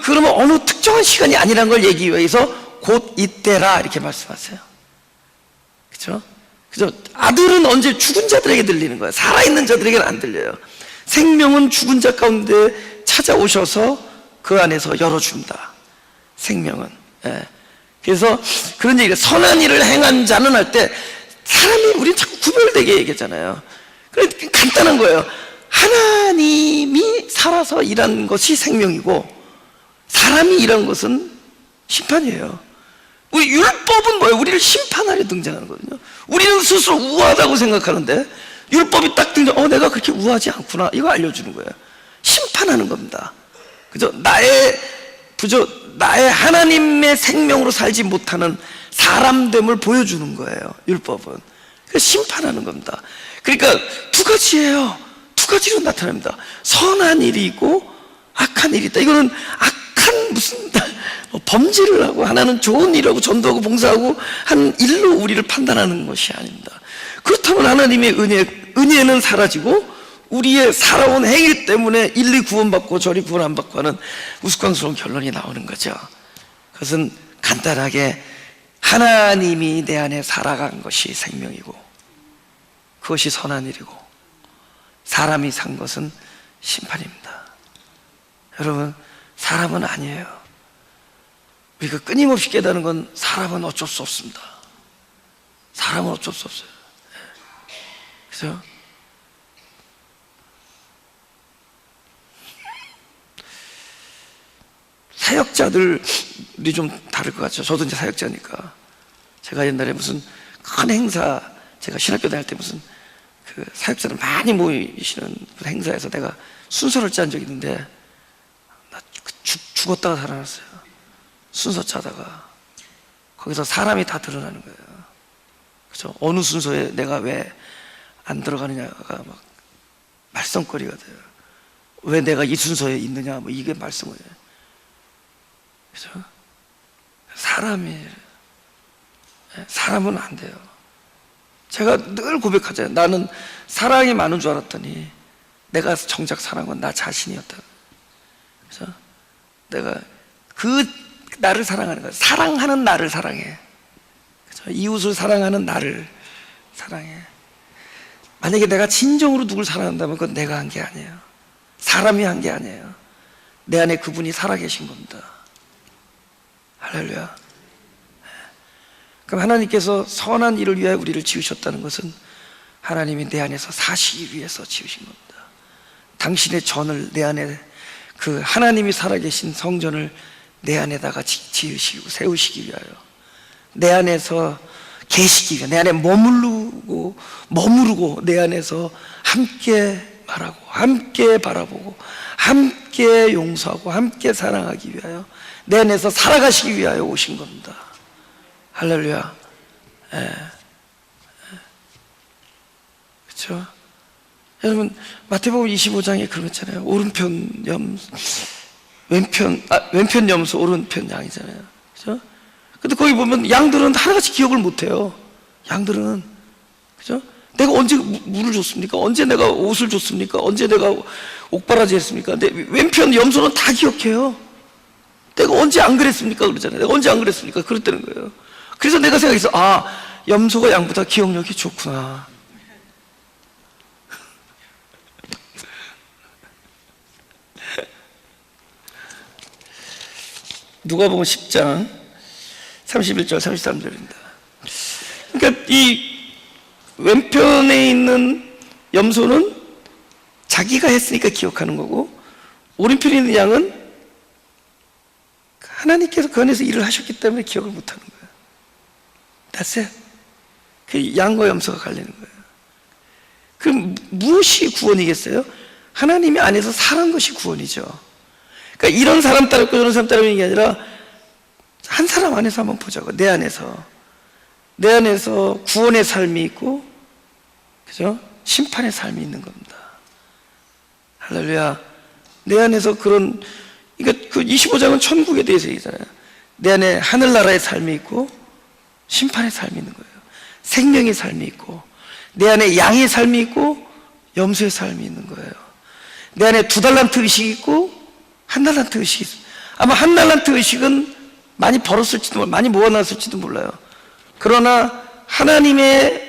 그러면 어느 특정한 시간이 아니라는 걸 얘기하기 위해서 곧 이때라 이렇게 말씀하세요. 그죠? 그죠? 아들은 언제 죽은 자들에게 들리는 거예요. 살아있는 자들에게는 안 들려요. 생명은 죽은 자 가운데 찾아오셔서 그 안에서 열어준다. 생명은. 그래서 그런 얘기가 선한 일을 행한 자는 할 때 사람이 우리 자꾸 구별되게 얘기하잖아요. 그래 간단한 거예요. 하나님이 살아서 일한 것이 생명이고 사람이 일한 것은 심판이에요. 우리 율법은 뭐예요? 우리를 심판하려 등장하는 거거든요. 우리는 스스로 우아하다고 생각하는데 율법이 딱 등장, 내가 그렇게 우아하지 않구나. 이거 알려주는 거예요. 심판하는 겁니다. 그죠? 나의 하나님의 생명으로 살지 못하는 사람됨을 보여주는 거예요. 율법은. 그래서 심판하는 겁니다. 그러니까 두 가지예요. 두 가지로 나타납니다. 선한 일이 있고 악한 일이 있다. 이거는 악한 무슨 범죄를 하고 하나는 좋은 일하고 전도하고 봉사하고 한 일로 우리를 판단하는 것이 아닙니다. 그렇다면 하나님의 은혜는 사라지고 우리의 살아온 행위 때문에 일리 구원받고 저리 구원 안 받고 하는 우스꽝스러운 결론이 나오는 거죠. 그것은 간단하게 하나님이 내 안에 살아간 것이 생명이고 그것이 선한 일이고 사람이 산 것은 심판입니다. 여러분, 사람은 아니에요. 우리가 끊임없이 깨닫는 건 사람은 어쩔 수 없습니다. 사람은 어쩔 수 없어요. 그죠? 사역자들이 좀 다를 것 같죠. 저도 이제 사역자니까. 제가 옛날에 무슨 큰 행사, 제가 신학교 다닐 때 무슨 그 사역자들 많이 모이시는 그 행사에서 내가 순서를 짠 적이 있는데 나 죽었다가 살아났어요. 순서 짜다가 거기서 사람이 다 드러나는 거예요. 그죠? 어느 순서에 내가 왜 안 들어가느냐가 막 말썽거리가 돼요. 왜 내가 이 순서에 있느냐, 뭐 이게 말썽을 해요. 그죠? 사람은 안 돼요. 제가 늘 고백하잖아요. 나는 사랑이 많은 줄 알았더니 내가 정작 사랑한 건 나 자신이었다. 그래서 내가 나를 사랑하는 거야. 사랑하는 나를 사랑해. 그죠? 이웃을 사랑하는 나를 사랑해. 만약에 내가 진정으로 누굴 사랑한다면 그건 내가 한 게 아니에요. 사람이 한 게 아니에요. 내 안에 그분이 살아계신 겁니다. 할렐루야. 그럼 하나님께서 선한 일을 위하여 우리를 지으셨다는 것은 하나님이 내 안에서 사시기 위해서 지으신 겁니다. 당신의 전을 내 안에 그 하나님이 살아계신 성전을 내 안에다가 지으시고 세우시기 위하여 내 안에서 계시기 위하여 내 안에 머무르고 내 안에서 함께 말하고 함께 바라보고 함께 용서하고 함께 사랑하기 위하여 내 안에서 살아가시기 위하여 오신 겁니다. 할렐루야. 그렇죠? 여러분 마태복음 25장에 그런 거 있잖아요. 오른편 염소 왼편 염소 오른편 양이잖아요. 그렇죠? 근데 거기 보면 양들은 하나같이 기억을 못해요. 양들은 그죠? 내가 언제 물을 줬습니까? 언제 내가 옷을 줬습니까? 언제 내가 옥바라지 했습니까? 내 왼편 염소는 다 기억해요. 내가 언제 안 그랬습니까? 그러잖아요. 내가 언제 안 그랬습니까? 그랬다는 거예요. 그래서 내가 생각해서, 아, 염소가 양보다 기억력이 좋구나. 누가복음 10장 31절 33절입니다. 그러니까 이 왼편에 있는 염소는 자기가 했으니까 기억하는 거고, 오른편에 있는 양은 하나님께서 그 안에서 일을 하셨기 때문에 기억을 못하는 거예요. That's it. 그 양과 염소가 갈리는 거예요. 그럼 무엇이 구원이겠어요? 하나님이 안에서 사는 것이 구원이죠. 그러니까 이런 사람 따르고 저런 사람 따르는 게 아니라 한 사람 안에서 한번 보자고. 내 안에서 구원의 삶이 있고, 그죠? 심판의 삶이 있는 겁니다. 할렐루야. 내 안에서 그런, 그러니까 그 25장은 천국에 대해서 얘기잖아요. 내 안에 하늘나라의 삶이 있고 심판의 삶이 있는 거예요. 생명의 삶이 있고, 내 안에 양의 삶이 있고 염소의 삶이 있는 거예요. 내 안에 2달란트 의식이 있고 1달란트 의식이 있어요. 아마 1달란트 의식은 많이 벌었을지도, 많이 모아놨을지도 몰라요. 그러나 하나님의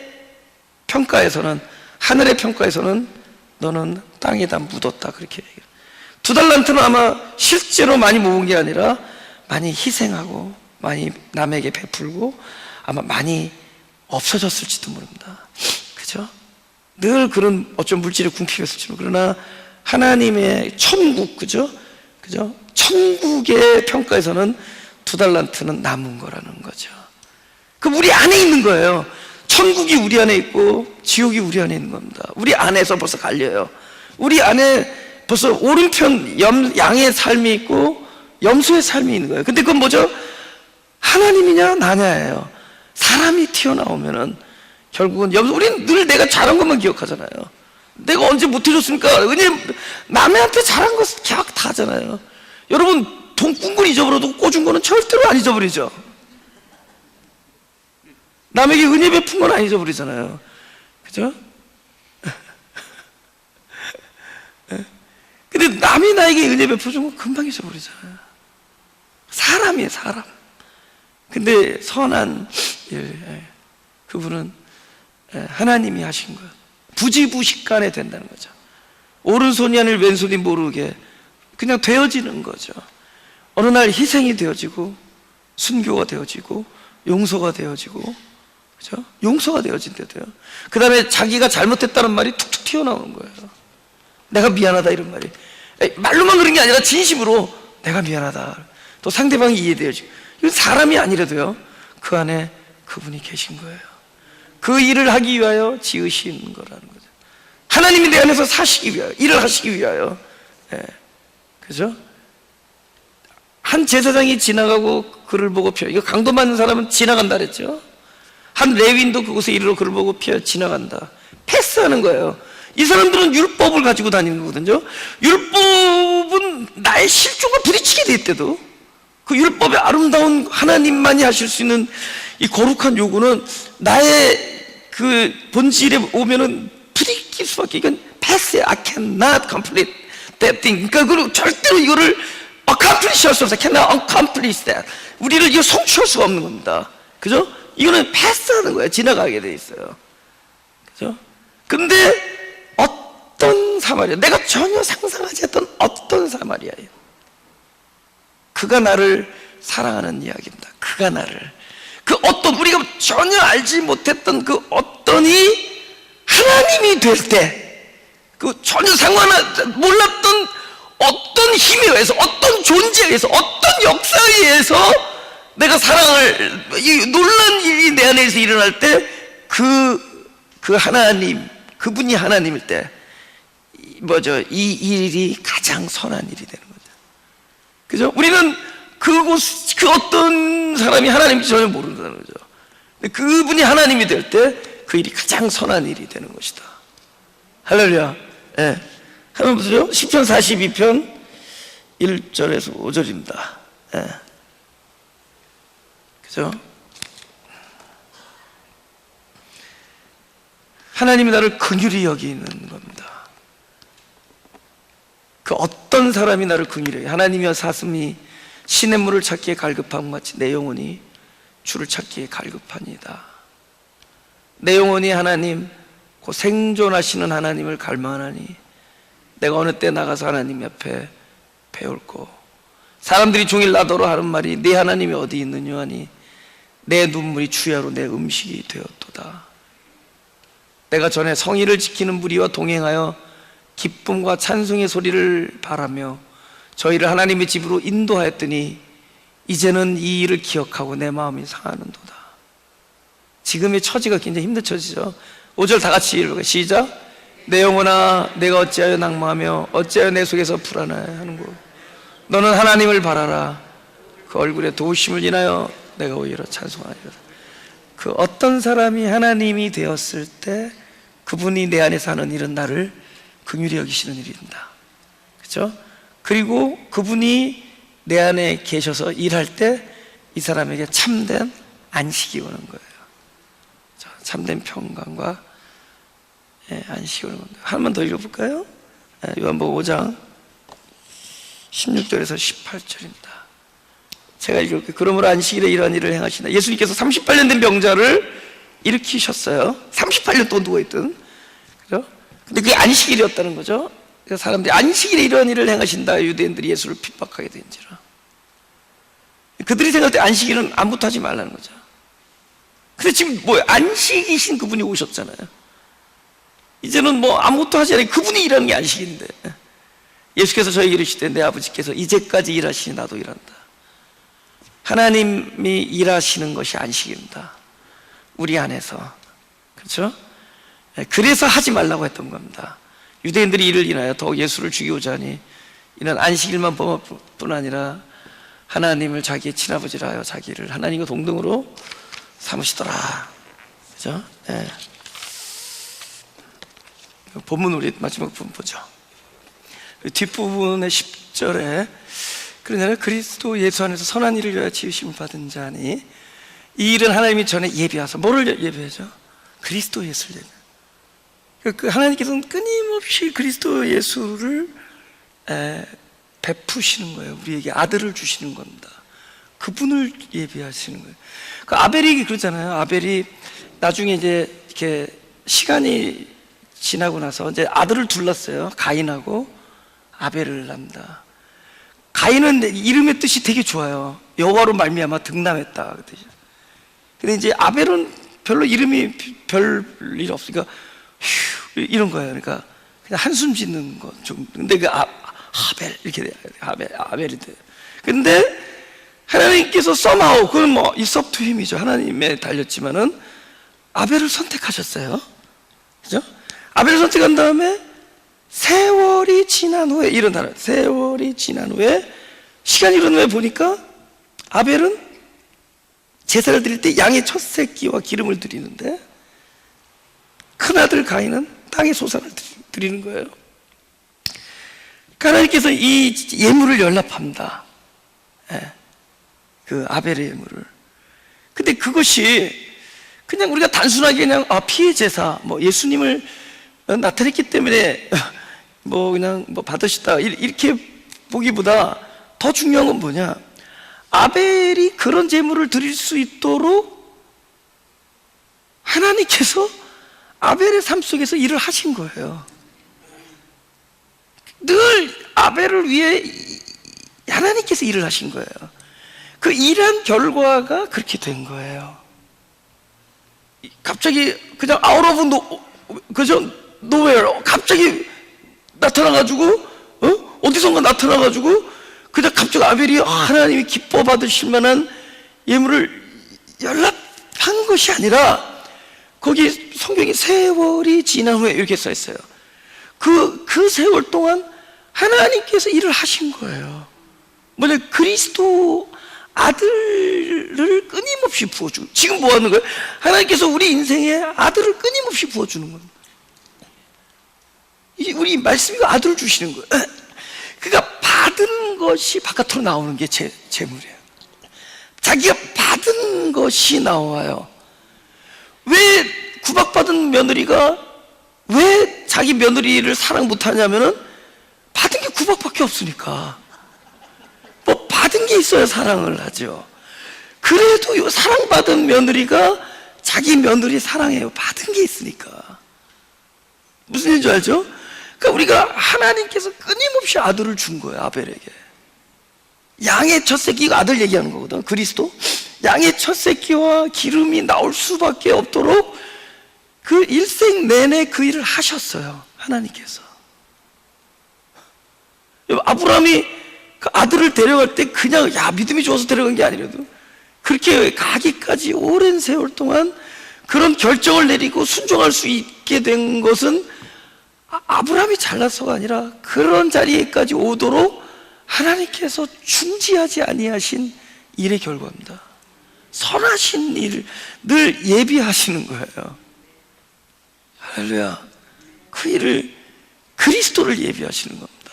평가에서는, 하늘의 평가에서는 너는 땅에다 묻었다, 그렇게 얘기해요. 2달란트는 아마 실제로 많이 모은 게 아니라 많이 희생하고 많이 남에게 베풀고 아마 많이 없어졌을지도 모릅니다. 그죠? 늘 그런 어쩜 물질에 궁핍했을지도. 그러나 하나님의 천국, 그죠? 천국의 평가에서는 2달란트는 남은 거라는 거죠. 그 우리 안에 있는 거예요. 천국이 우리 안에 있고 지옥이 우리 안에 있는 겁니다. 우리 안에서 벌써 갈려요. 우리 안에 벌써 오른편 양의 삶이 있고 염소의 삶이 있는 거예요. 근데 그건 뭐죠? 하나님이냐 나냐예요. 사람이 튀어나오면은 결국은 염소, 우리는 늘 내가 잘한 것만 기억하잖아요. 내가 언제 못해줬습니까? 왜냐면 남한테 잘한 거 기억 다 하잖아요. 여러분, 돈 꾼 건 잊어버려도 꿔준 거는 절대로 안 잊어버리죠. 남에게 은혜 베푼 건 안 잊어버리잖아요. 그죠? 근데 남이 나에게 은혜 베풀어준 건 금방 잊어버리잖아요. 사람이에요, 사람. 근데 선한 일, 그분은 하나님이 하신 것, 부지부식간에 된다는 거죠. 오른손이 아닐 왼손이 모르게 그냥 되어지는 거죠. 어느 날 희생이 되어지고 순교가 되어지고 용서가 되어지고, 그죠? 용서가 되어진대도요. 그 다음에 자기가 잘못했다는 말이 툭툭 튀어나오는 거예요. 내가 미안하다, 이런 말이. 말로만 그런 게 아니라 진심으로 내가 미안하다. 또 상대방이 이해되어지고. 이건 사람이 아니라도요, 그 안에 그분이 계신 거예요. 그 일을 하기 위하여 지으신 거라는 거죠. 하나님이 내 안에서 사시기 위하여, 일을 하시기 위하여. 그죠? 한 제사장이 지나가고 그를 보고 피어, 이거 강도 맞는 사람은 지나간다 그랬죠. 한 레위인도 그곳에 이르러 그를 보고 피어 지나간다. 패스하는 거예요. 이 사람들은 율법을 가지고 다니는 거거든요. 율법은 나의 실조가 부딪히게 될 때도 그 율법의 아름다운 하나님만이 하실 수 있는 이 거룩한 요구는 나의 그 본질에 오면은 부딪힐 수밖에. 이건 패스야. I cannot complete that thing. 그러니까 그 절대로 이거를 accomplish 할 수 없어요. cannot accomplish that. 우리를 이거 성취할 수가 없는 겁니다. 그죠? 이거는 패스하는 거예요. 지나가게 돼 있어요. 그죠? 근데 어떤 사마리아, 내가 전혀 상상하지 않던 어떤 사마리아예요. 그가 나를 사랑하는 이야기입니다. 그가 나를, 그 어떤, 우리가 전혀 알지 못했던 그 어떤이 하나님이 될 때, 그 전혀 몰랐던 어떤 힘에 의해서, 어떤 존재에 의해서, 어떤 역사에 의해서 내가 사랑을, 이 놀란 일이 내 안에서 일어날 때, 그 하나님, 그분이 하나님일 때, 뭐죠? 이 일이 가장 선한 일이 되는 거죠. 그죠? 우리는 그 어떤 사람이 하나님인지 전혀 모른다는 거죠. 근데 그분이 하나님이 될 때 그 일이 가장 선한 일이 되는 것이다. 할렐루야. 예. 한번 보세요. 시편 42편 1절에서 5절입니다. 예. 그죠? 하나님이 나를 긍휼히 여기는 겁니다. 그 어떤 사람이 나를 긍휼히 여기, 하나님이여 사슴이 시냇물을 찾기에 갈급함 같이 내 영혼이 주를 찾기에 갈급하니이다. 내 영혼이 하나님, 그 생존하시는 하나님을 갈망하니 내가 어느 때 나가서 하나님 옆에 배울고, 사람들이 종일 나더러 하는 말이 네 하나님이 어디 있느냐 하니 내 눈물이 주야로 내 음식이 되었도다. 내가 전에 성의를 지키는 무리와 동행하여 기쁨과 찬송의 소리를 바라며 저희를 하나님의 집으로 인도하였더니 이제는 이 일을 기억하고 내 마음이 상하는도다. 지금의 처지가 굉장히 힘든 처지죠. 5절 다 같이 읽어요. 시작. 내 영혼아 내가 어찌하여 낭망하며 어찌하여 내 속에서 불안해하는고. 너는 하나님을 바라라. 그 얼굴에 도우심을 인하여 내가 오히려 찬송하리라. 그 어떤 사람이 하나님이 되었을 때 그분이 내 안에서 하는 일은 나를 긍휼히 여기시는 일입니다. 그렇죠? 그리고 그분이 내 안에 계셔서 일할 때 이 사람에게 참된 안식이 오는 거예요. 참된 평강과 안식이 오는 겁니다. 한 번 더 읽어볼까요? 요한복음 5장 16절에서 18절입니다. 제가 읽을게요. 그러므로 안식일에 이러한 일을 행하시나. 예수님께서 38년 된 병자를 일으키셨어요. 38년 동안 누워있던. 그죠? 근데 그게 안식일이었다는 거죠. 그래서 사람들이 안식일에 이러한 일을 행하신다. 유대인들이 예수를 핍박하게 된지라. 그들이 생각할 때 안식일은 아무것도 하지 말라는 거죠. 근데 지금 뭐 안식이신 그분이 오셨잖아요. 이제는 뭐 아무것도 하지 않아요. 그분이 일하는 게 안식인데. 예수께서 저에게 이르시되 내 아버지께서 이제까지 일하시니 나도 일한다. 하나님이 일하시는 것이 안식입니다. 우리 안에서. 그렇죠? 그래서 하지 말라고 했던 겁니다. 유대인들이 이를 인하여 더욱 예수를 죽이고자 하니 이는 안식일만 범할 뿐 아니라 하나님을 자기의 친아버지라 하여 자기를 하나님과 동등으로 삼으시더라. 그죠? 네. 본문 우리 마지막 부분 보죠. 뒷부분의 10절에 그러나 그리스도 예수 안에서 선한 일을 위하여 지으심을 받은 자니 이 일은 하나님이 전에 예비하사. 뭐를 예비하죠? 그리스도 예수를 예비. 그 하나님께서는 끊임없이 그리스도 예수를 베푸시는 거예요. 우리에게 아들을 주시는 겁니다. 그분을 예비하시는 거예요. 그 아벨이 그러잖아요. 아벨이 나중에 이제 이렇게 시간이 지나고 나서 이제 아들을 둘렀어요. 가인하고 아벨을 낳는다. 가인은 이름의 뜻이 되게 좋아요. 여호와로 말미암아 등남했다. 근데 이제 아벨은 별로 이름이 별 일 없으니까 휴 이런 거예요. 그러니까 그냥 한숨 짓는 거 좀. 근데 그 아벨 이렇게 돼요. 아벨이 돼요. 근데 하나님께서 somehow, 그건 뭐 it's up to him이죠. 하나님에 달렸지만은 아벨을 선택하셨어요. 그죠? 아벨을 선택한 다음에 세월이 지난 후에 이런 단어, 세월이 지난 후에 시간이 흐른 후에 보니까 아벨은 제사를 드릴 때 양의 첫 새끼와 기름을 드리는데 큰아들 가인은 땅의 소산을 드리는 거예요. 하나님께서 이 예물을 연락합니다. 그 아벨의 예물을. 근데 그것이 그냥 우리가 단순하게 그냥 피해 제사, 뭐 예수님을 나타냈기 때문에 뭐 그냥 뭐 받으시다 이렇게 보기보다 더 중요한 건 뭐냐? 아벨이 그런 제물을 드릴 수 있도록 하나님께서 아벨의 삶 속에서 일을 하신 거예요. 늘 아벨을 위해 하나님께서 일을 하신 거예요. 그 일한 결과가 그렇게 된 거예요. 갑자기 그냥 out of 그죠? nowhere 갑자기 나타나가지고 어디선가 나타나가지고 그냥 갑자기 아벨이 하나님이 기뻐 받으실 만한 예물을 연락한 것이 아니라 거기 성경에 세월이 지난 후에 이렇게 써 있어요. 그 세월 동안 하나님께서 일을 하신 거예요. 뭐냐, 그리스도 아들을 끊임없이 부어주고. 지금 뭐 하는 거예요? 하나님께서 우리 인생에 아들을 끊임없이 부어주는 겁니다. 우리 말씀이 아들을 주시는 거예요. 그러니까 받은 것이 바깥으로 나오는 게 재물이에요. 자기가 받은 것이 나와요. 왜 구박받은 며느리가 자기 며느리를 사랑 못하냐면은 받은 게 구박밖에 없으니까. 뭐 받은 게 있어야 사랑을 하죠. 그래도 사랑받은 며느리가 자기 며느리 사랑해요. 받은 게 있으니까. 무슨 얘기인 줄 알죠? 그러니까 우리가 하나님께서 끊임없이 아들을 준 거예요. 아벨에게. 양의 첫 새끼가 아들 얘기하는 거거든. 그리스도. 양의 첫 새끼와 기름이 나올 수밖에 없도록 그 일생 내내 그 일을 하셨어요. 하나님께서. 아브라함이 그 아들을 데려갈 때 그냥 믿음이 좋아서 데려간 게 아니라도 그렇게 가기까지 오랜 세월 동안 그런 결정을 내리고 순종할 수 있게 된 것은 아브라함이 잘나서가 아니라 그런 자리에까지 오도록 하나님께서 중지하지 아니하신 일의 결과입니다. 선하신 일을 늘 예비하시는 거예요. 할렐루야. 그 일을, 그리스도를 예비하시는 겁니다.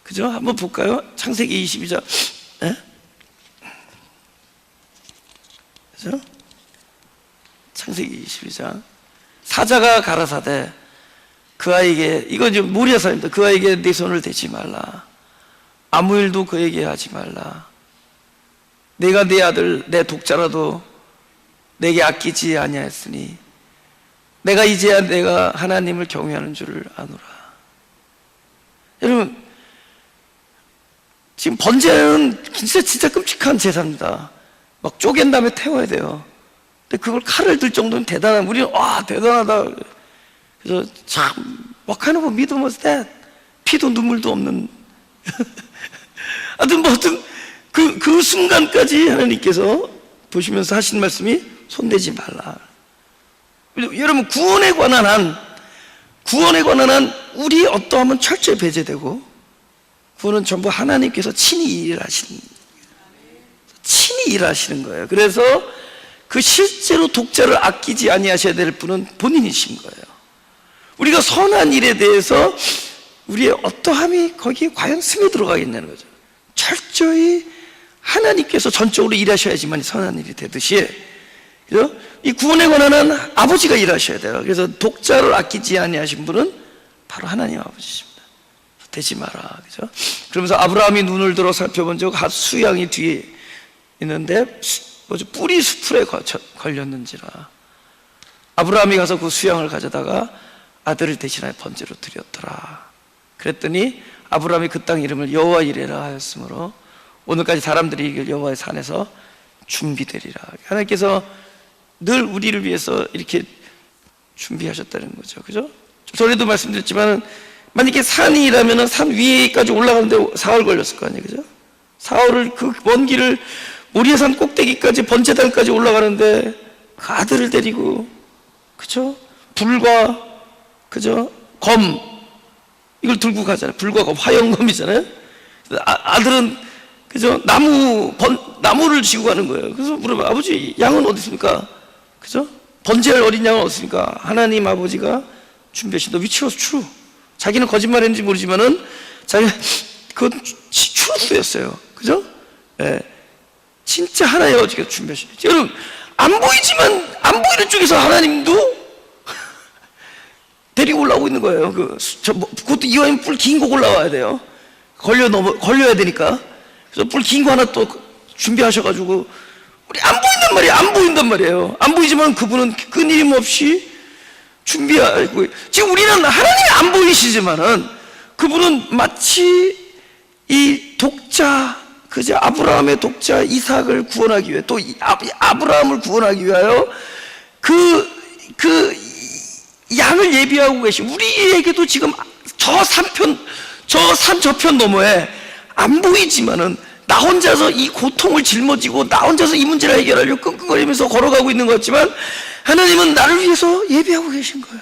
그죠? 한번 볼까요? 창세기 22장. 네? 그죠? 창세기 22장. 사자가 가라사대 그 아이에게, 이건 이제 모리아사입니다. 그 아이에게 네 손을 대지 말라. 아무 일도 그에게 하지 말라. 내가 네 아들 내 독자라도 내게 아끼지 아니하였으니 내가 이제야 내가 하나님을 경외하는 줄을 아노라. 여러분, 지금 번제는 진짜 끔찍한 제사입니다. 막 쪼갠 다음에 태워야 돼요. 근데 그걸 칼을 들 정도는 대단한, 우리는 대단하다. 그래서 참 what kind of 믿음 was that? 피도 눈물도 없는 하여튼 그 순간까지 하나님께서 보시면서 하신 말씀이 손대지 말라. 여러분, 구원에 관한 한 우리 어떠함은 철저히 배제되고, 구원은 전부 하나님께서 친히 일하시는 거예요. 그래서 그 실제로 독자를 아끼지 아니하셔야 될 분은 본인이신 거예요. 우리가 선한 일에 대해서 우리의 어떠함이 거기에 과연 승에 들어가겠냐는 거죠. 철저히 하나님께서 전적으로 일하셔야지만 선한 일이 되듯이, 그죠? 이 구원에 관한 한 아버지가 일하셔야 돼요. 그래서 독자를 아끼지 아니하신 분은 바로 하나님 아버지십니다. 되지 마라, 그죠? 그러면서 아브라함이 눈을 들어 살펴본 적 수양이 뒤에 있는데 뿌리 수풀에 걸렸는지라. 아브라함이 가서 그 수양을 가져다가 아들을 대신하여 번제로 드렸더라. 그랬더니 아브라함이 그 땅 이름을 여호와 이레라 하였으므로 오늘까지 사람들이 이길 여호와의 산에서 준비되리라. 하나님께서 늘 우리를 위해서 이렇게 준비하셨다는 거죠. 그죠? 전에도 말씀드렸지만, 만약에 산이라면 산 위에까지 올라가는데 사흘 걸렸을 거 아니에요. 그죠? 사흘을 그 먼 길을 모리아산 꼭대기까지 번제단까지 올라가는데 그 아들을 데리고, 그죠? 불과, 그죠? 검, 이걸 들고 가잖아요. 불과 검, 화영검이잖아요. 아들은, 그죠? 나무를 지고 가는 거예요. 그래서 물어봐요. 아버지, 양은 어디 있습니까? 그죠? 번제할 어린 양은 어디 있습니까? 하나님 아버지가 준비하신다. 위치 was true. 자기는 거짓말했는지 모르지만은 그건 truth였어요. 그죠? 예. 진짜 하나님 아버지가 준비하신. 여러분, 안 보이는 쪽에서 하나님도 데리고 올라오고 있는 거예요. 그것도 이왕이면 뿔 긴 거 올라와야 돼요. 걸려야 되니까. 그래서 뿔 긴 거 하나 또 준비하셔가지고, 우리 안 보인단 말이에요. 안 보이지만 그분은 끊임없이 준비하고, 지금 우리는 하나님이 안 보이시지만은 그분은 마치 이 독자, 그저 아브라함의 독자 이삭을 구원하기 위해, 또 아브라함을 구원하기 위하여 그 양을 예비하고 계신, 우리에게도 지금 저 산 저편 너머에 안 보이지만은 나 혼자서 이 고통을 짊어지고 나 혼자서 이 문제를 해결하려고 끙끙거리면서 걸어가고 있는 것 같지만, 하나님은 나를 위해서 예비하고 계신 거예요.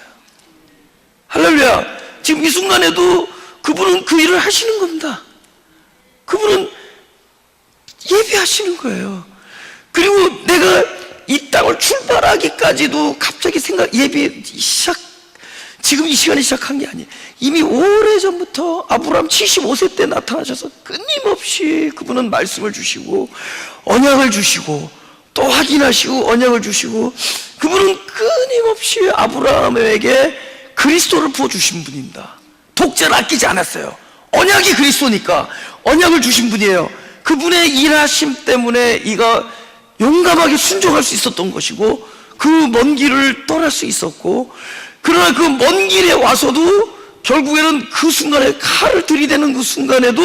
할렐루야. 지금 이 순간에도 그분은 그 일을 하시는 겁니다. 그분은 예비하시는 거예요. 그리고 내가 이 땅을 출발하기까지도 갑자기 지금 이 시간에 시작한 게 아니에요. 이미 오래전부터 아브라함 75세 때 나타나셔서 끊임없이 그분은 말씀을 주시고 언약을 주시고 또 확인하시고 언약을 주시고, 그분은 끊임없이 아브라함에게 그 그리스도를 부어주신 분입니다. 독자를 아끼지 않았어요. 언약이 그리스도니까 언약을 주신 분이에요. 그분의 일하심 때문에 이가 용감하게 순종할 수 있었던 것이고, 그 먼 길을 떠날 수 있었고, 그러나 그 먼 길에 와서도 결국에는 그 순간에 칼을 들이대는 그 순간에도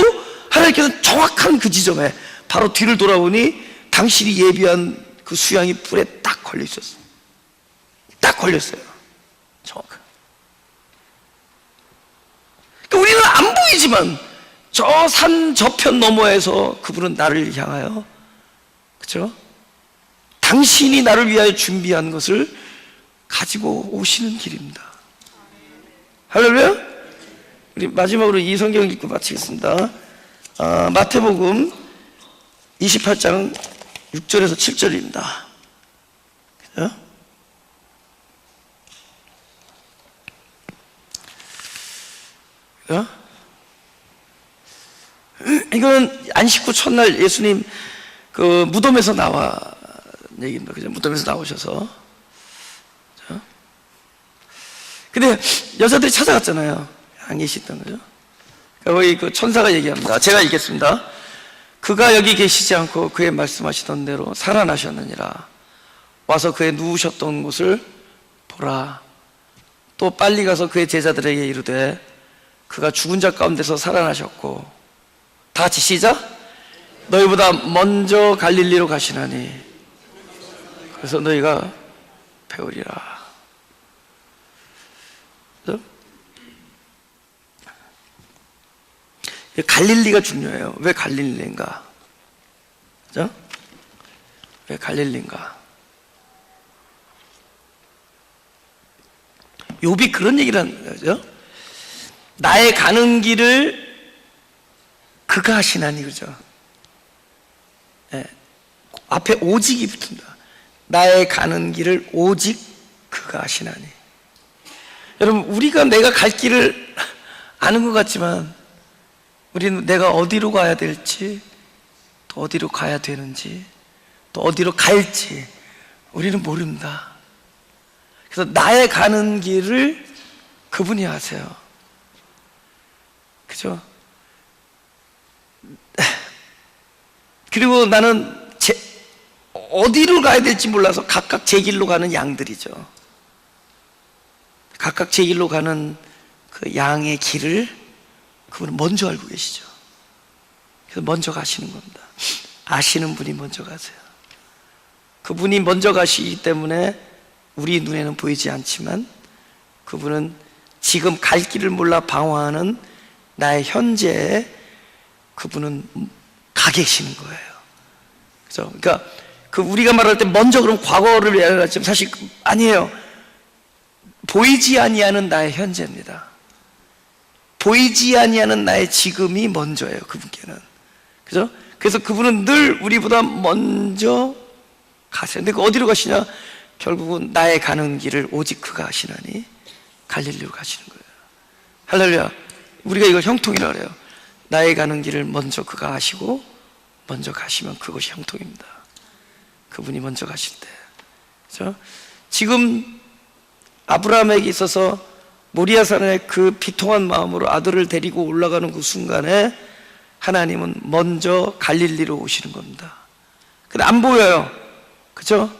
하나님께서는 정확한 그 지점에 바로 뒤를 돌아보니 당신이 예비한 그 수양이 불에 딱 걸려 있었어요. 딱 걸렸어요. 정확한. 그러니까 우리는 안 보이지만 저 산 저편 너머에서 그분은 나를 향하여, 그렇죠? 당신이 나를 위하여 준비한 것을 가지고 오시는 길입니다. 할렐루야. 우리 마지막으로 이 성경 읽고 마치겠습니다. 마태복음 28장 6절에서 7절입니다. 그죠? 그죠? 이건 안식 후 첫날 예수님 그 무덤에서 나와 얘기입니다. 그죠? 무덤에서 나오셔서. 그죠? 근데 여자들이 찾아갔잖아요. 안 계시던 거죠. 거기 그 천사가 얘기합니다. 제가 읽겠습니다. 그가 여기 계시지 않고 그의 말씀하시던 대로 살아나셨느니라. 와서 그의 누우셨던 곳을 보라. 또 빨리 가서 그의 제자들에게 이르되 그가 죽은 자 가운데서 살아나셨고, 다 같이 시작. 너희보다 먼저 갈릴리로 가시나니 그래서 너희가 배우리라. 그죠? 갈릴리가 중요해요. 왜 갈릴리인가? 그죠? 왜 갈릴리인가? 욥이 그런 얘기를 하는 거죠. 나의 가는 길을 그가 하시나니, 그죠? 네. 앞에 오직이 붙습니다. 나의 가는 길을 오직 그가 하시나니. 여러분, 우리가 내가 갈 길을 아는 것 같지만 우리는 내가 어디로 가야 될지, 또 어디로 가야 되는지, 또 어디로 갈지 우리는 모릅니다. 그래서 나의 가는 길을 그분이 아세요. 그죠? 그리고 나는 어디로 가야 될지 몰라서 각각 제 길로 가는 양들이죠. 각각 제 길로 가는 그 양의 길을 그분은 먼저 알고 계시죠. 그래서 먼저 가시는 겁니다. 아시는 분이 먼저 가세요. 그분이 먼저 가시기 때문에 우리 눈에는 보이지 않지만 그분은 지금 갈 길을 몰라 방황하는 나의 현재에 그분은 가 계시는 거예요. 그죠? 그러니까 그 우리가 말할 때 먼저 그럼 과거를 얘기하지만 사실 아니에요. 보이지 아니하는 나의 현재입니다. 보이지 아니하는 나의 지금이 먼저예요. 그분께는. 그죠? 그래서 그분은 늘 우리보다 먼저 가세요. 근데 그 어디로 가시냐? 결국은 나의 가는 길을 오직 그가 하시나니 갈릴리로 가시는 거예요. 할렐루야. 우리가 이걸 형통이라고 그래요. 나의 가는 길을 먼저 그가 하시고 먼저 가시면 그것이 형통입니다. 그분이 먼저 가실 때. 그죠? 지금 아브라함에게 있어서 모리아산에 그 비통한 마음으로 아들을 데리고 올라가는 그 순간에 하나님은 먼저 갈릴리로 오시는 겁니다. 근데 안 보여요. 그죠?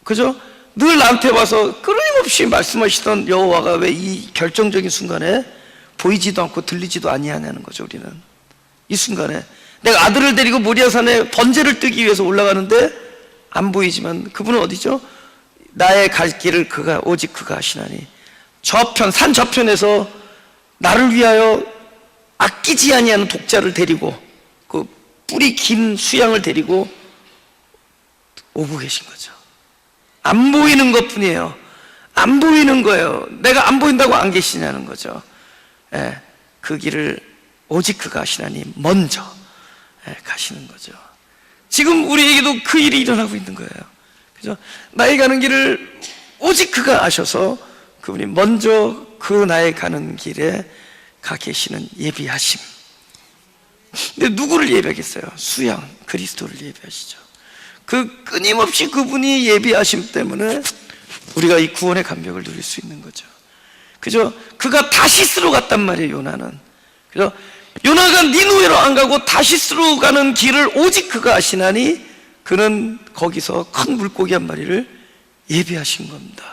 그죠? 늘 나한테 와서 끊임없이 말씀하시던 여호와가 왜 이 결정적인 순간에 보이지도 않고 들리지도 아니하냐는 거죠. 우리는 이 순간에 내가 아들을 데리고 모리아산에 번제를 뜨기 위해서 올라가는데 안 보이지만 그분은 어디죠? 나의 갈 길을 그가 오직 그가 하시나니 저편 산 저편에서 나를 위하여 아끼지 아니하는 독자를 데리고 그 뿌리 긴 수양을 데리고 오고 계신 거죠. 안 보이는 것뿐이에요. 안 보이는 거예요. 내가 안 보인다고 안 계시냐는 거죠. 예, 그 길을 오직 그가 하시나니 먼저 가시는 거죠. 지금 우리에게도 그 일이 일어나고 있는 거예요. 그죠? 나의 가는 길을 오직 그가 아셔서 그분이 먼저 그 나의 가는 길에 가 계시는 예비하심. 근데 누구를 예비하겠어요? 수양, 그리스도를 예비하시죠. 그 끊임없이 그분이 예비하심 때문에 우리가 이 구원의 감격을 누릴 수 있는 거죠. 그죠? 그가 다시스로 갔단 말이에요, 요나는. 그죠? 요나가 니느웨로 안 가고 다시스로 가는 길을 오직 그가 아시나니 그는 거기서 큰 물고기 한 마리를 예비하신 겁니다.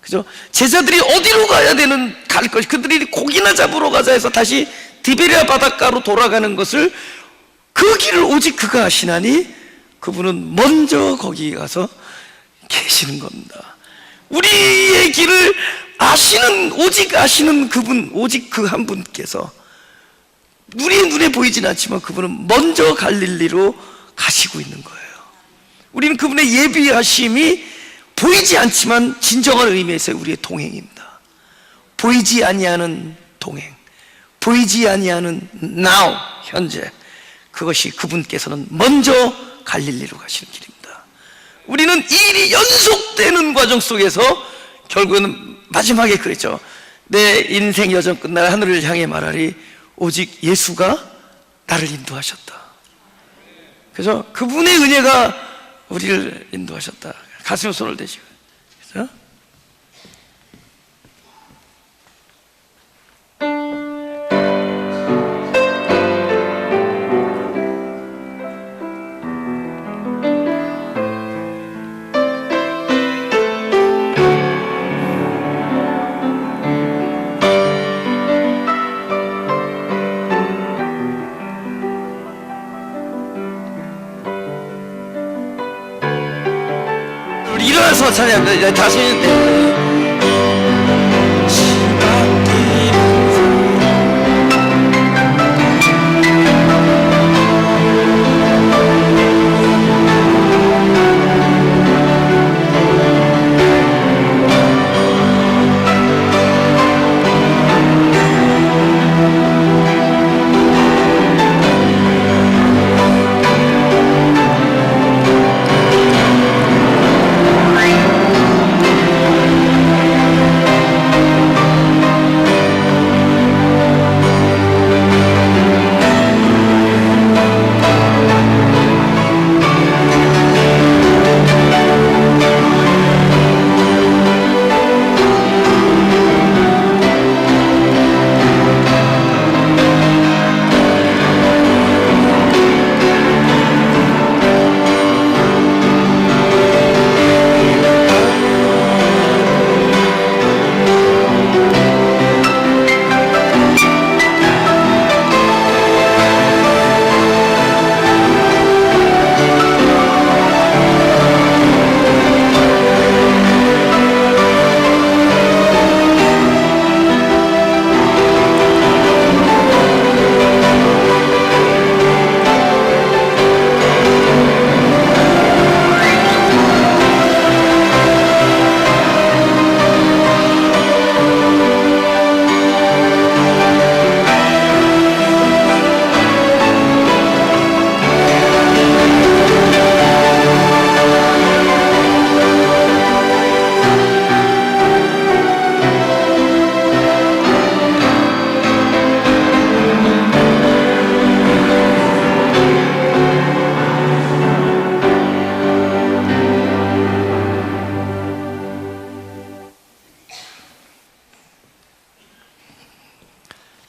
그죠? 제자들이 어디로 갈 것이, 그들이 고기나 잡으러 가자 해서 다시 디베리아 바닷가로 돌아가는 것을, 그 길을 오직 그가 아시나니 그분은 먼저 거기 가서 계시는 겁니다. 우리의 길을 오직 아시는 그분, 오직 그 한 분께서 우리의 눈에 보이진 않지만 그분은 먼저 갈릴리로 가시고 있는 거예요. 우리는 그분의 예비하심이 보이지 않지만 진정한 의미에서 우리의 동행입니다. 보이지 아니하는 동행, 보이지 아니하는 now, 현재, 그것이 그분께서는 먼저 갈릴리로 가시는 길입니다. 우리는 이 일이 연속되는 과정 속에서 결국은 마지막에 그랬죠. 내 인생 여정 끝날 하늘을 향해 말하리 오직 예수가 나를 인도하셨다. 그래서 그분의 은혜가 우리를 인도하셨다. 가슴에 손을 대시고, 그죠? 일어나서 찬양합니다. 다시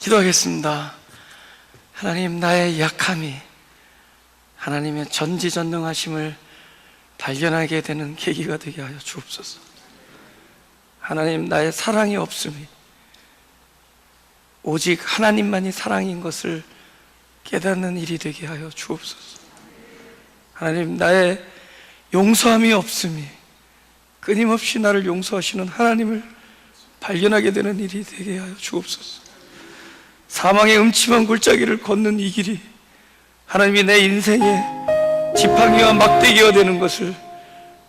기도하겠습니다. 하나님, 나의 약함이 하나님의 전지전능하심을 발견하게 되는 계기가 되게 하여 주옵소서. 하나님, 나의 사랑이 없음이 오직 하나님만이 사랑인 것을 깨닫는 일이 되게 하여 주옵소서. 하나님, 나의 용서함이 없음이 끊임없이 나를 용서하시는 하나님을 발견하게 되는 일이 되게 하여 주옵소서. 사망의 음침한 골짜기를 걷는 이 길이 하나님이 내 인생의 지팡이와 막대기가 되는 것을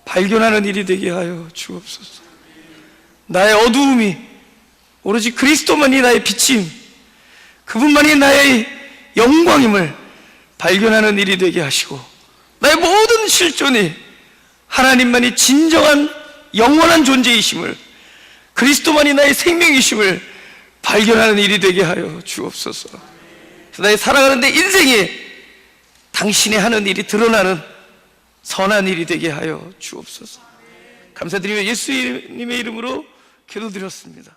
발견하는 일이 되게 하여 주옵소서. 나의 어두움이 오로지 그리스도만이 나의 빛임, 그분만이 나의 영광임을 발견하는 일이 되게 하시고, 나의 모든 실존이 하나님만이 진정한 영원한 존재이심을, 그리스도만이 나의 생명이심을 발견하는 일이 되게 하여 주옵소서. 나의 살아가는 내 인생에 당신이 하는 일이 드러나는 선한 일이 되게 하여 주옵소서. 감사드리며 예수님의 이름으로 기도드렸습니다.